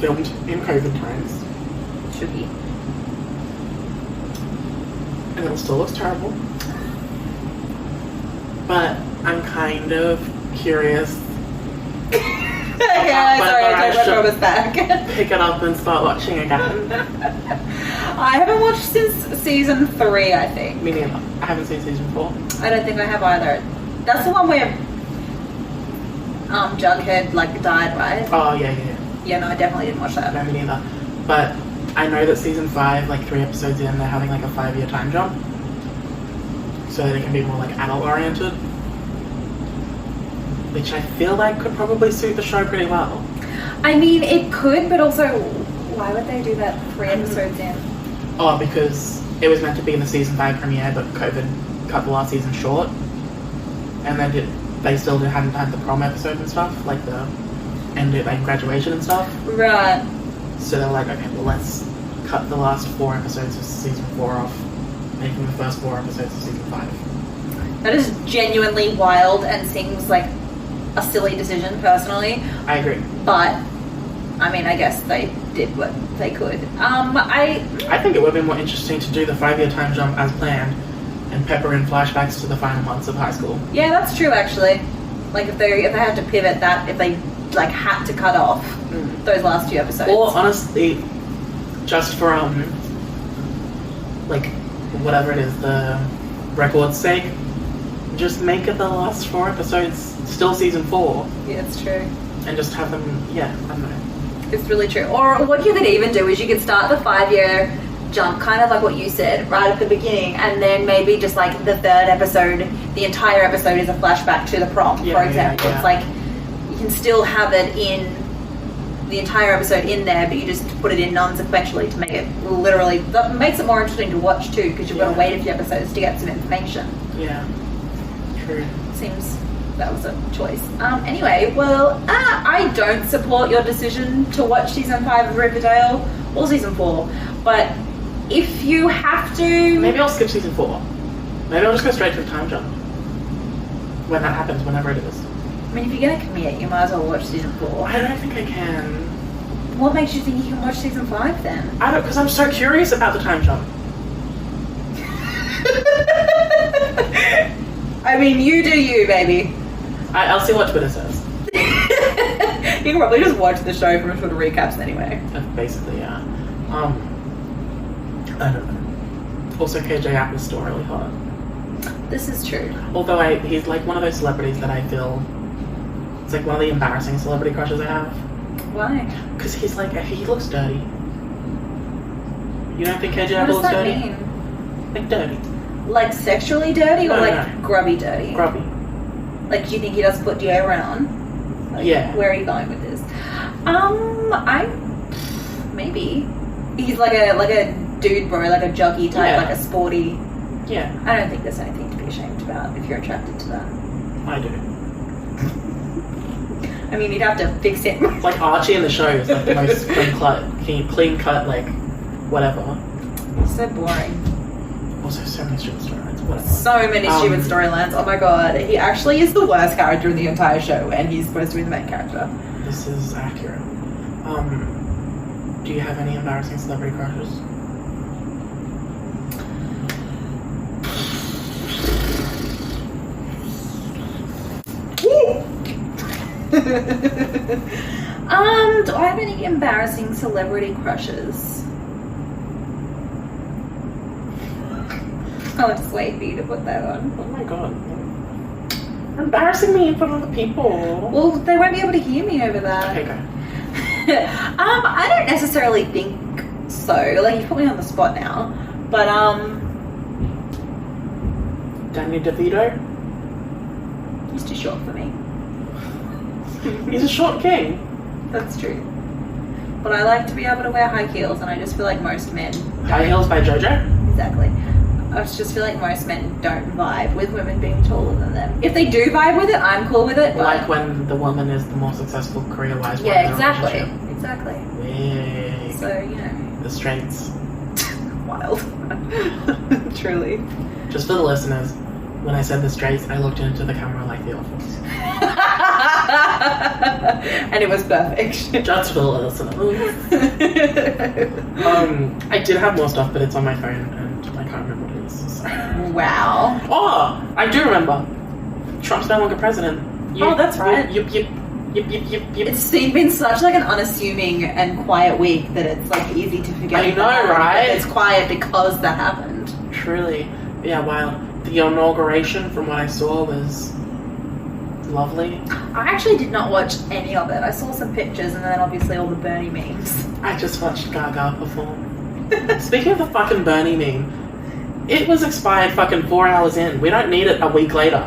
Filmed in COVID times. Should be. And it still looks terrible. But I'm kind of curious. Yeah, sorry, I took my promise back. Pick it up and start watching again. I haven't watched since season 3, I think. Me neither. I haven't seen season 4. I don't think I have either. That's the one where Jughead like died, right? Oh yeah. Yeah, no, I definitely didn't watch that. No, me neither. But I know that season 5, like 3 episodes in, they're having like a 5-year time jump. So they can be more like adult oriented. Which I feel like could probably suit the show pretty well. I mean, it could, but also, why would they do that 3 episodes in? Oh, because it was meant to be in the season 5 premiere, but COVID cut the last season short. And then they still hadn't had the prom episode and stuff, like the end of like graduation and stuff. Right. So they're like, okay, well let's cut the last 4 episodes of season 4 off, making the first 4 episodes of season 5. That is genuinely wild and seems like a silly decision, personally. I agree. But, I mean, I guess they did what they could. I think it would have been more interesting to do the 5-year time jump as planned and pepper in flashbacks to the final months of high school. Yeah, that's true, actually. Like, if they had to pivot that, if they, like, had to cut off those last 2 episodes. Or, honestly, just for, like, whatever it is, the record's sake, just make it the last 4 episodes still season 4. Yeah, it's true. And just have them, I don't know. It's really true. Or what you could even do is you could start the 5-year jump, kind of like what you said, right at the beginning, and then maybe just like the 3rd episode, the entire episode is a flashback to the prom, for example. Yeah. It's like, you can still have it in the entire episode in there, but you just put it in non-sequentially to make it literally, that makes it more interesting to watch too, because you've got to wait a few episodes to get some information. Yeah, true. Seems that was a choice. Anyway, well, I don't support your decision to watch season 5 of Riverdale or season 4, but if you have to... Maybe I'll skip season 4. Maybe I'll just go straight to the time jump. When that happens, whenever it is. I mean, if you're going to commit, you might as well watch season 4. I don't think I can. What makes you think you can watch season 5 then? I don't, because I'm so curious about the time jump. I mean, you do you, baby. I'll see what Twitter says. You can probably just watch the show from Twitter recaps anyway. Basically, yeah. I don't know. Also, KJ Apple's still really hot. This is true. Although he's like one of those celebrities that I feel... It's like one of the embarrassing celebrity crushes I have. Why? Because he's like... He looks dirty. You don't think KJ What Apple does looks that dirty? mean? Like dirty. Like sexually dirty or No, like no. grubby dirty? Grubby. Like, do you think he doesn't put deodorant on? Like, Yeah. Where are you going with this? Maybe. He's like a dude bro, like a jockey type, Yeah. like a sporty. Yeah, I don't think there's anything to be ashamed about if you're attracted to that. I do. I mean, you'd have to fix it. Like Archie in the show is like the most clean cut, like, whatever. So boring. Also, so many stupid storylines, whatever. So many stupid storylines. Oh my god. He actually is the worst character in the entire show, and he's supposed to be the main character. This is accurate. Do you have any embarrassing celebrity crushes? Do I have any embarrassing celebrity crushes? I'll just wait for you to put that on. Oh my god. You're embarrassing me in front of the people. Well, they won't be able to hear me over that. Okay, go. I don't necessarily think so. Like, you put me on the spot now. But, Danny DeVito? he's too short for me. He's a short king. That's true. But I like to be able to wear high heels, and I just feel like most men... High Heels by Jojo? Exactly. I just feel like most men don't vibe with women being taller than them. If they do vibe with it, I'm cool with it. But... Like when the woman is the more successul career-wise one yeah, in the exactly. relationship. Exactly. Yay. So, you know. The straights. Wild. Truly. Just for the listeners, when I said the straights, I looked into the camera like The Office. And it was perfect. Just for the listeners. I did have more stuff, but it's on my phone and I can't remember what it is. So. Wow. Oh, I do remember. Trump's no longer president. Oh, that's right. Yep. It's been such like an unassuming and quiet week that it's like easy to forget. I know, right? It's quiet because that happened. Truly. Yeah, wow. The inauguration, from what I saw, was lovely. I actually did not watch any of it. I saw some pictures and then obviously all the Bernie memes. I just watched Gaga perform. Speaking of the fucking Bernie meme, it was expired fucking 4 hours in. We don't need it a week later.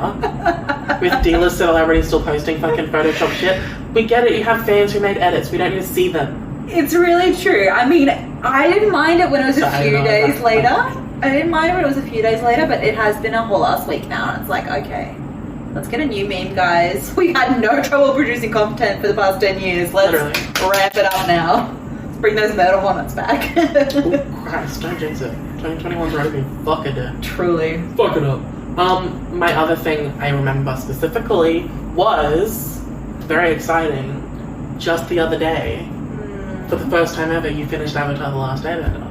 With D-list celebrities still posting fucking Photoshop shit. We get it, you have fans who made edits. We don't need to see them. It's really true. I mean, I didn't mind it when it was a few days later. I didn't mind it when it was a few days later, but it has been a whole last week now. And it's like, okay, let's get a new meme, guys. We had no trouble producing content for the past 10 years. Let's ramp it up now. Let's bring those murder hornets back. Oh, Christ, don't jinx it. 2021's already been fucking Truly. Fuck it up. My other thing I remember specifically was very exciting. Just the other day, for the first time ever, you finished Avatar: The Last Airbender.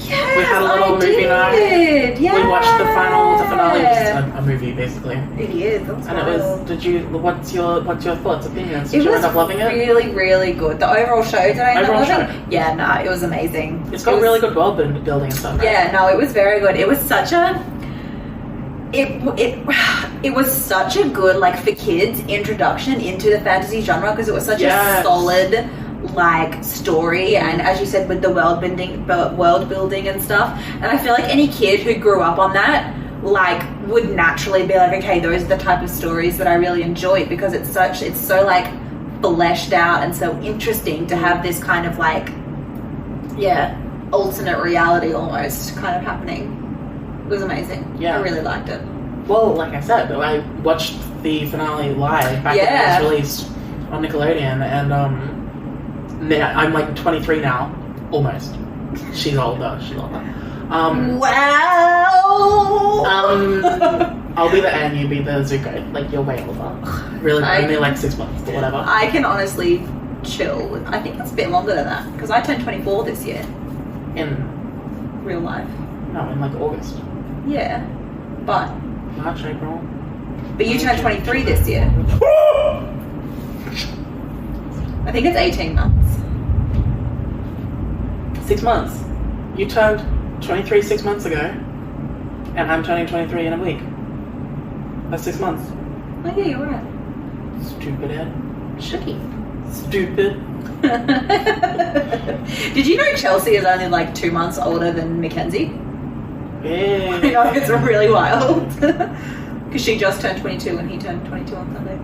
Yes, we had a little movie night. Yes. We watched the finale, which is a movie basically. It is. That's and wild. It was. What's your thoughts, opinions? Did you end up loving it? Really, really good. The overall show. Did I end up loving it? Yeah, no, it was amazing. It's got really good world building and stuff. Right? Yeah, no, it was very good. It was such a. It was such a good, like, for kids, introduction into the fantasy genre because it was such a solid, like, story, and as you said, with the world building and stuff. And I feel like any kid who grew up on that, like, would naturally be like, okay, those are the type of stories that I really enjoy because it's so like fleshed out and so interesting to have this kind of like, alternate reality almost kind of happening. It was amazing. Yeah. I really liked it. Well, like I said, I watched the finale live back when it was released on Nickelodeon, and now, I'm like 23 now, almost. She's older. Wow! I'll be the Anne, you be the Zuko. Like, you're way older. Really, only like 6 months or whatever. I can honestly chill with, I think it's a bit longer than that, because I turned 24 this year. In real life? No, in like August. Yeah, but March, April. But you turned 23 this year. I think it's 18 months. 6 months. You turned 23 6 months ago, and I'm turning 23 in a week. That's 6 months. Oh yeah, you're right. Stupid head. Shooky. Stupid. Did you know Chelsea is only like 2 months older than Mackenzie? Yeah. I know, it's really wild. Because she just turned 22 and he turned 22 on Sunday.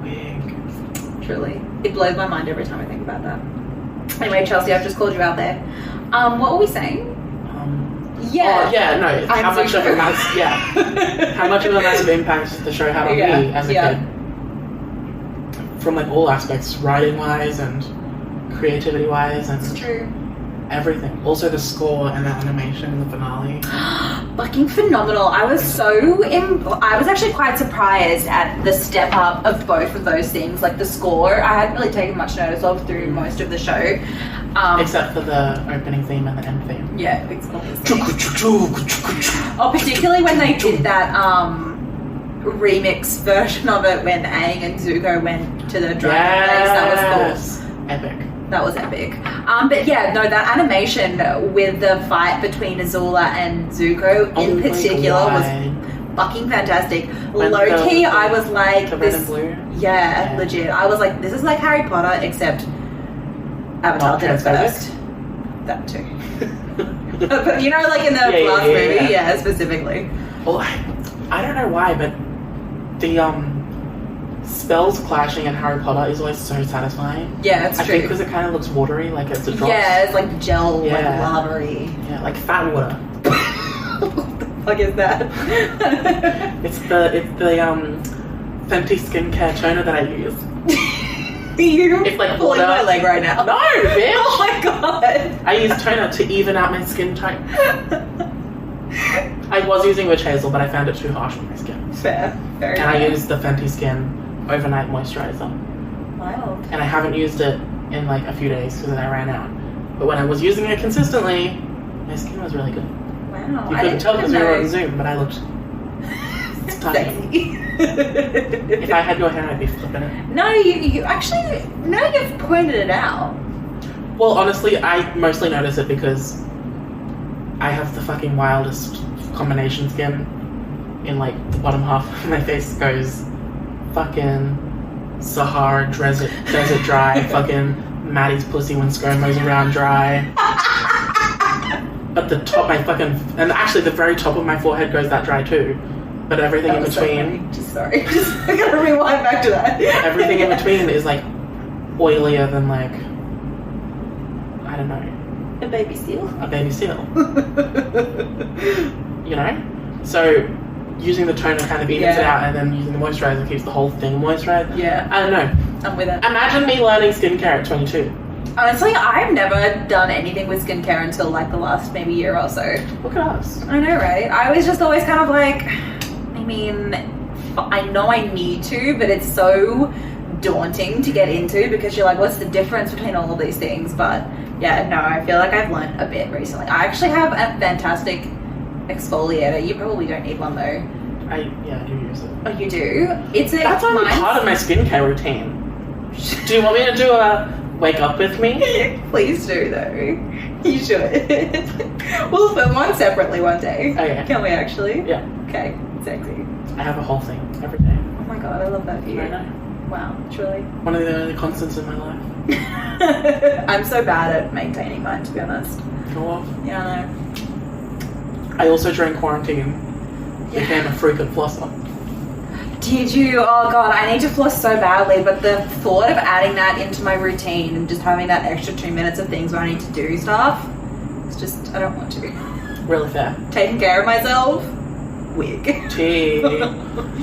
Big. Truly. It blows my mind every time I think about that. Anyway, Chelsea, I've just called you out there. What were we saying? How much of a massive impact the show had on me as a kid. From like all aspects, writing wise and creativity wise and true. Everything. Also the score and the animation in the finale. Fucking phenomenal. I was actually quite surprised at the step up of both of those things. Like the score, I hadn't really taken much notice of through most of the show. Except for the opening theme and the end theme. Yeah, particularly when they did that remix version of it when Aang and Zuko went to the dragon place. That was cool. Epic. That was epic. But yeah, no, that animation with the fight between Azula and Zuko in particular was fucking fantastic. Low-key, I was like, the red and blue? Yeah, legit. I was like, this is like Harry Potter, except Avatar did it first. That too. But you know, like in the last movie, specifically. Well, I don't know why, but the spells clashing in Harry Potter is always so satisfying. Yeah, it's true. I think because it kind of looks watery, like it's a drop. Yeah, it's like gel, like lavery. Yeah, like fat water. What the fuck is that? It's the Fenty skincare toner that I use. You're like pulling my leg right now. No, bitch! Oh my god! I use toner to even out my skin tone. I was using witch hazel, but I found it too harsh on my skin. Fair. Very And I used the Fenty Skin overnight moisturizer. Wild. And I haven't used it in like a few days because then I ran out. But when I was using it consistently, my skin was really good. Wow. You couldn't tell because we were on Zoom, but I looked sexy. If I had your hair, I'd be flipping it. No, you actually, now you've pointed it out. Well, honestly, I mostly notice it because I have the fucking wildest combination skin. In like the bottom half of my face goes fucking Sahara desert dry, fucking Maddie's pussy when ScoMo's around dry. But the top, and actually the very top of my forehead goes that dry too. But everything in between. Sorry, I gotta rewind back to that. Everything in between is like oilier than like, I don't know. A baby seal? A baby seal. You know? So using the toner kind of evens it out, and then using the moisturizer keeps the whole thing moisturized. Yeah. I don't know. I'm with it. Imagine me learning skincare at 22. Honestly, I've never done anything with skincare until like the last maybe year or so. Look at us. I know, right? I was just always kind of like, I mean, I know I need to, but it's so daunting to get into because you're like, what's the difference between all of these things? But yeah, no, I feel like I've learned a bit recently. I actually have a fantastic exfoliator. You probably don't need one though. I do use it. Oh, you do? That's only part of my skincare routine. Do you want me to do a wake up with me? Please do though. You should. We'll film one separately one day. Okay. Can we actually? Yeah. Okay. Sexy. I have a whole thing every day. Oh my god, I love that for you. I know. Wow, truly. One of the only constants in my life. I'm so bad at maintaining mine, to be honest. Go off. Yeah, I know. I also during quarantine became a frequent flosser. Did you? Oh god, I need to floss so badly, but the thought of adding that into my routine and just having that extra 2 minutes of things where I need to do stuff, it's just, I don't want to. Really fair. Taking care of myself? Wig. Tea.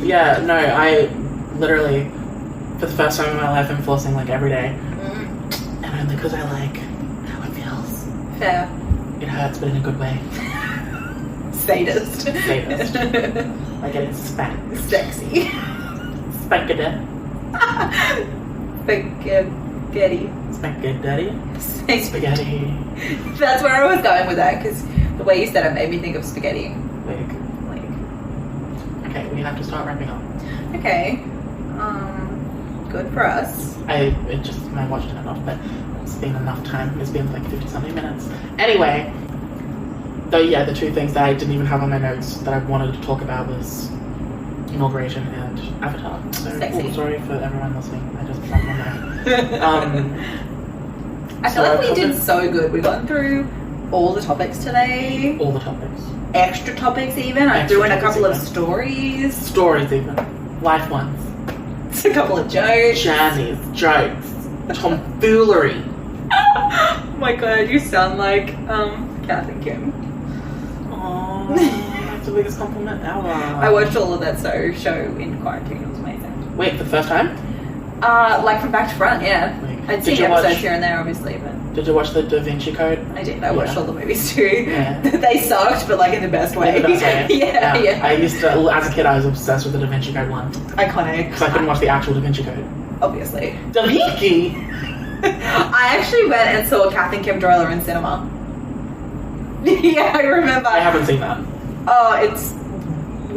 Yeah, no, I literally, for the first time in my life, I'm flossing like every day. And only because I like how it feels. Fair. It hurts, but in a good way. Sadist. Sadist. Like it's spanked. Sexy. Spanked. Spaghetti. Spaghetti. Spaghetti. That's where I was going with that, because the way you said it made me think of spaghetti. Wig. Okay, we have to start wrapping up. Okay. Good for us. My watch turned off, but it's been enough time. It's been like 50 something minutes. Anyway, the two things that I didn't even have on my notes that I wanted to talk about was Inauguration and Avatar. So, sorry for everyone listening. I just plugged my name. I feel like we did so good. We got through all the topics today. All the topics. Extra topics even. I threw in a couple of stories. Stories even. Life ones. It's a couple of jokes. Journeys. Jokes. Tomfoolery. Oh my god, you sound like Kath and Kim. Aww, that's the biggest compliment ever. I watched all of that show in quarantine. It was amazing. Wait, for the first time? Like from back to front, yeah. I'd seen episodes here and there, obviously, but... Did you watch the Da Vinci Code? I did. I watched all the movies too. Yeah. They sucked, but like in the best way. In the best way. Yeah. I used to, as a kid, I was obsessed with the Da Vinci Code one. Iconic. Because I couldn't watch the actual Da Vinci Code. Obviously. Da Vinci! I actually went and saw Kath and Kim Droller in cinema. Yeah, I remember. I haven't seen that. Oh, it's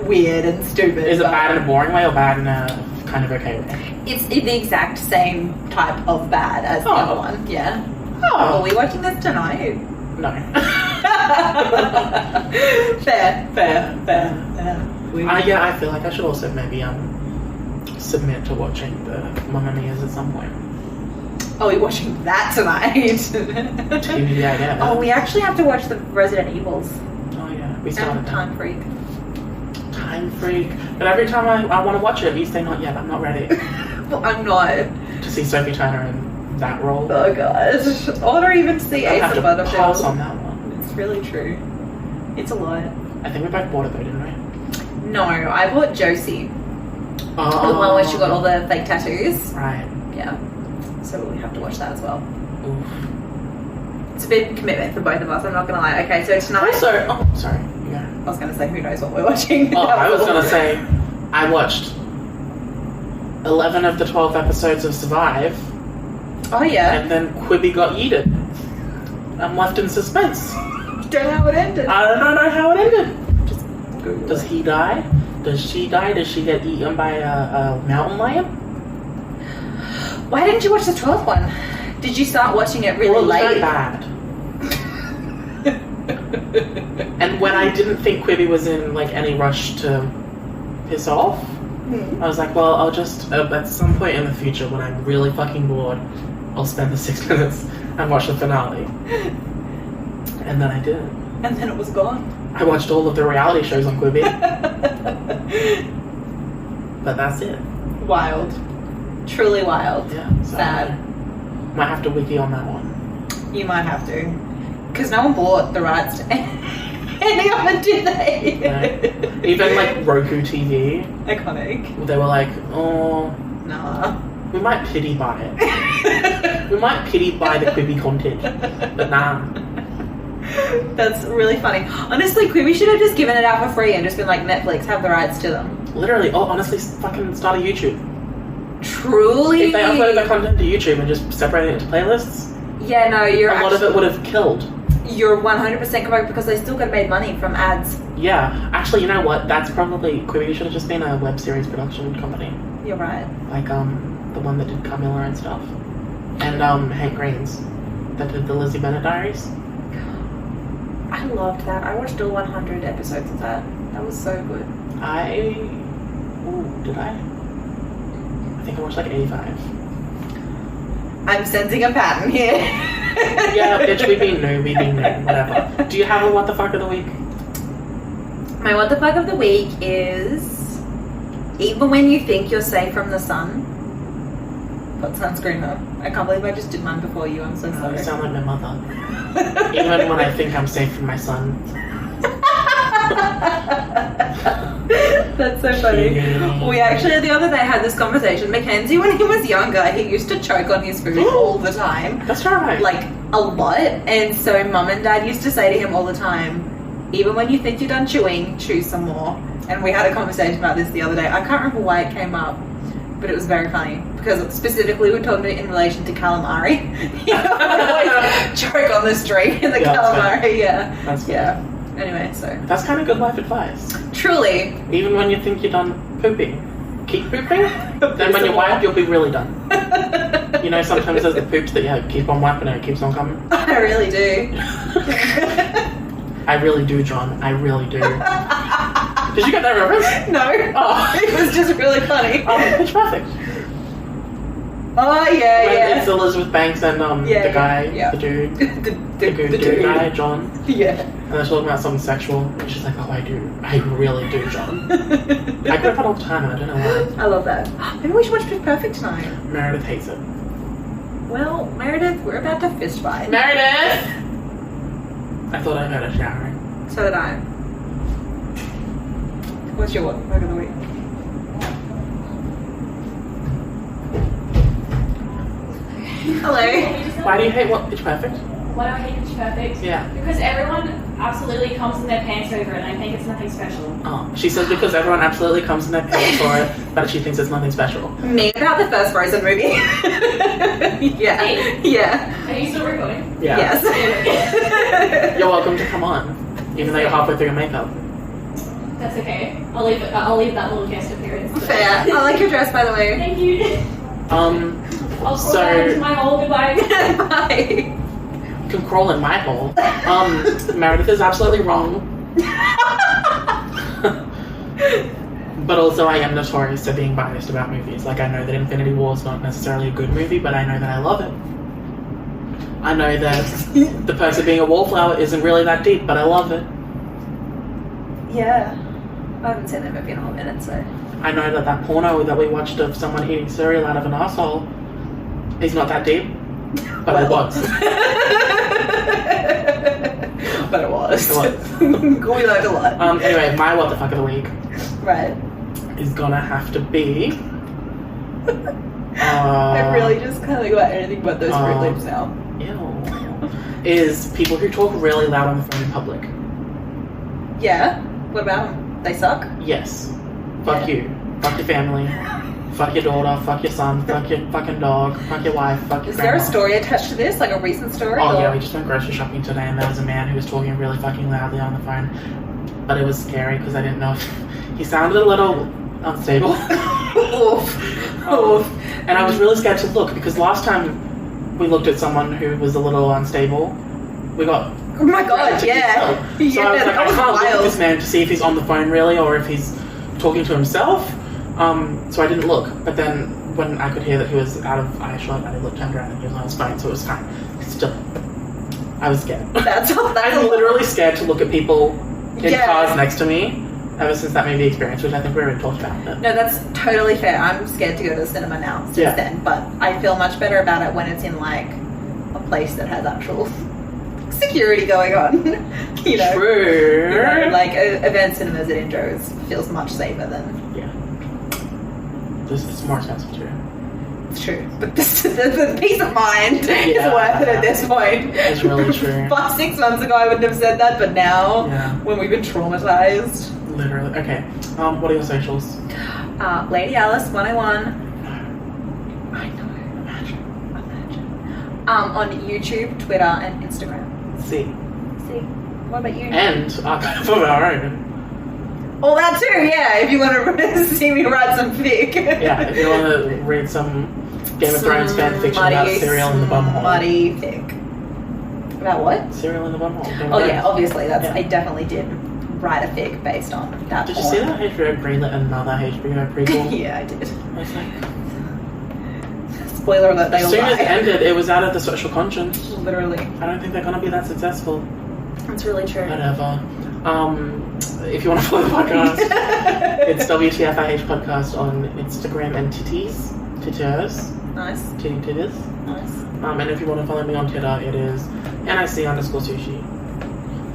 weird and stupid. Is it bad in a boring way or bad in a kind of okay way? It's the exact same type of bad as the other one, yeah. Oh. Are we watching this tonight? No. Fair. I feel like I should also maybe submit to watching the Mamma Mia's at some point. Oh, we're watching that tonight. TV, yeah. Oh, we actually have to watch the Resident Evils. Oh yeah, we started. Time Freak. Time Freak. But every time I want to watch it, you say not yet. I'm not ready. Well, I'm not. To see Sophie Turner in that role. Oh god. Or even see Ace of Butterfield. Pass on that one. It's really true. It's a lot. I think we both bought it though, didn't we? No, I bought Josie. Oh. The one where she got all the fake tattoos. Right. Yeah. So we have to watch that as well. Oof. It's a big commitment for both of us, I'm not gonna lie. Okay, so tonight... Also, sorry, you go. I was gonna say, who knows what we're watching. Oh, I was gonna say, I watched 11 of the 12 episodes of Survive. Oh yeah. And then Quibi got yeeted. I'm left in suspense. Don't know how it ended. I don't know how it ended. Google Does it. he die? Does she die? Does she get eaten by a mountain lion? Why didn't you watch the 12th one? Did you start watching it really Well, it was late? very bad. And when I didn't think Quibi was in like any rush to piss off, I was like, well, I'll just at some point in the future when I'm really fucking bored, I'll spend the 6 minutes and watch the finale. And then I didn't. And then it was gone. I watched all of the reality shows on Quibi. But that's it. Wild. Truly wild. Yeah. So Sad. Might have to wiki on that one. You might have to. Because no one bought the rights to any of it, did they? No. Even like Roku TV, Iconic. they were like, oh, Nah. we might pity buy it. We might pity buy the Quibi content. But nah. That's really funny. Honestly, Quibi should have just given it out for free and just been like, Netflix, have the rights to them. Literally, honestly, fucking start a YouTube. Truly? If they uploaded their content to YouTube and just separated it into playlists, Yeah, no, a lot of it would have killed. You're 100% correct because they still could have made money from ads. Yeah, actually, you know what? That's probably Quibi should have just been a web series production company, You're right. like the one that did Camilla and stuff, and Hank Green's that did the Lizzie Bennet Diaries. I loved that. I watched all 100 episodes of that. That was so good. Did I? I think I watched like 85. I'm sensing a pattern here. Yeah, bitch, we be new, whatever. Do you have a what the fuck of the week? My what the fuck of the week is even when you think you're safe from the sun, put sunscreen on. I can't believe I just did mine before you. I'm so You sorry. sound like my mother. Even when I think I'm safe from my son. That's so funny. We actually the other day had this conversation. Mackenzie, when he was younger, he used to choke on his food all the time. That's right. Like a lot. And so mum and dad used to say to him all the time, even when you think you're done chewing, chew some more. And we had a conversation about this the other day. I can't remember why it came up, but it was very funny because specifically we were talking in relation to calamari. You know, always choke on this drink in the calamari. Yeah. That's funny. Yeah. Anyway, so That's kind of good life advice. truly. Even when you think you're done pooping, keep pooping. Then when you wipe, you'll be really done. You know, sometimes there's the poops that you keep on wiping and it keeps on coming. I really do. I really do, John. I really do. Did you get that reference? No. Oh. It was just really funny. Pitch Perfect. Oh yeah, When yeah. it's Elizabeth Banks and the guy, the dude, the the dude guy, John. Yeah. And they're talking about something sexual, and she's like, oh, I really do, John. I grip it all the time, and I don't know why. I love that. Maybe we should watch Pitch Perfect tonight. Meredith hates it. Well, Meredith, we're about to fist fight. Meredith! I thought I heard her showering. So did I. What's your what the fuck of the week? Hello. Why do you hate Pitch Perfect? Why do I hate Pitch Perfect? Yeah. Because everyone absolutely comes in their pants over it and I think it's nothing special. Oh, she says because everyone absolutely comes in their pants for it, but she thinks it's nothing special. Me about the first Frozen movie. Yeah. Hey. Yeah. Are you still recording? Yeah. Yes. You're welcome to come on, even though you're halfway through your makeup. That's okay. I'll leave that little guest appearance. Fair. I like your dress, by the way. Thank you. So I'll scroll down into my hole. Goodbye. Bye. you can crawl in my hole. Meredith is absolutely wrong. But also I am notorious for being biased about movies. Like, I know that Infinity War is not necessarily a good movie, but I know that I love it. I know that the person being a wallflower isn't really that deep, but I love it. Yeah. I haven't seen that movie in a whole minute, so. I know that that porno that we watched of someone eating cereal out of an asshole is not that deep, but it was. But it was. It was. We learned a lot. Anyway, my what the fuck of the week Right. is gonna have to be... I really just kind of got anything but those Fruit Loops now. Ew. Is people who talk really loud on the phone in public. Yeah? What about them? They suck? Yes. Fuck you. Fuck your family. fuck your daughter, fuck your son, fuck your fucking dog, fuck your wife, fuck your Is there a grandma. story attached to this? Like a recent story? Oh or- yeah, we just went grocery shopping today and there was a man who was talking really fucking loudly on the phone. But it was scary because I didn't know if he sounded a little unstable. Oof. Oof. And I was really scared to look because last time we looked at someone who was a little unstable, we got Oh my god, to yeah. So I was like, that I was can't look at wild. this man to see if he's on the phone really or if he's talking to himself. So I didn't look. But then when I could hear that he was out of earshot, I looked, turned around and he was on his phone, so it was fine. Still, I was scared. That's I'm literally scared to look at people in Yeah. cars next to me ever since that movie experience, which I think we already talked about. But No, that's totally fair. I'm scared to go to the cinema now since Yeah. then, but I feel much better about it when it's in like a place that has actual security going on. you know, True. You know, like event cinemas at Indros feels much safer than. Yeah. This is more expensive too. It's true, but the peace of mind is Yeah. worth it at this point. It's really true. 5-6 months ago, I wouldn't have said that, but now, Yeah. when we've been traumatized. Literally. Okay. What are your socials? Lady Alice 101. I know. Imagine. On YouTube, Twitter, and Instagram. See. What about you? And archive of our own. Oh, that too, yeah. If you want to see me write some fic. Yeah, if you want to read some Game of Thrones fan fiction about cereal in the bumhole. Muddy fic. About what? Cereal in the bumhole. Game of Oh yeah, Thrones. obviously. Yeah. I definitely did write a fic based on that. Did you see that HBO greenlit another HBO prequel? Yeah, I did. I was like, Spoiler alert, they as all soon as it die. ended, it was out of the social conscience. Literally. I don't think they're gonna be that successful. That's really true. Whatever. If you want to follow the podcast, it's WTF podcast on Instagram and Titters. Nice. Titters. Nice. And if you want to follow me on Twitter, it is NIC_sushi.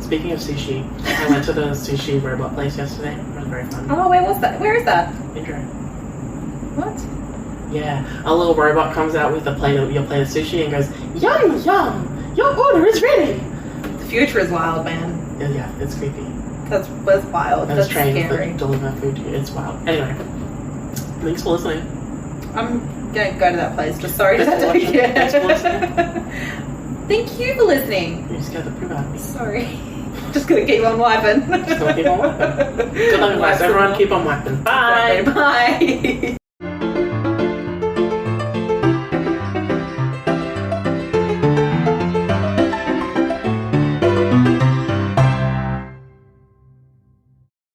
Speaking of sushi, I went to the sushi robot place yesterday. It was very fun. Oh, where was that? Where is that? Intro. What? Yeah, a little robot comes out with your plate of sushi and goes, "Yum, yum, your order is ready." The future is wild, man. Yeah, it's creepy. That's wild. And That's it's trains scary. that deliver food to you. It's wild. Anyway, thanks for listening. I'm gonna go to that place. Just sorry to Thanks for take watching. Thanks for it. Thank you for listening. You scared the poop out of me. Sorry. Just gonna keep on wiping. Just gonna keep on wiping. Good luck, guys. Everyone, keep on wiping. Bye. Bye.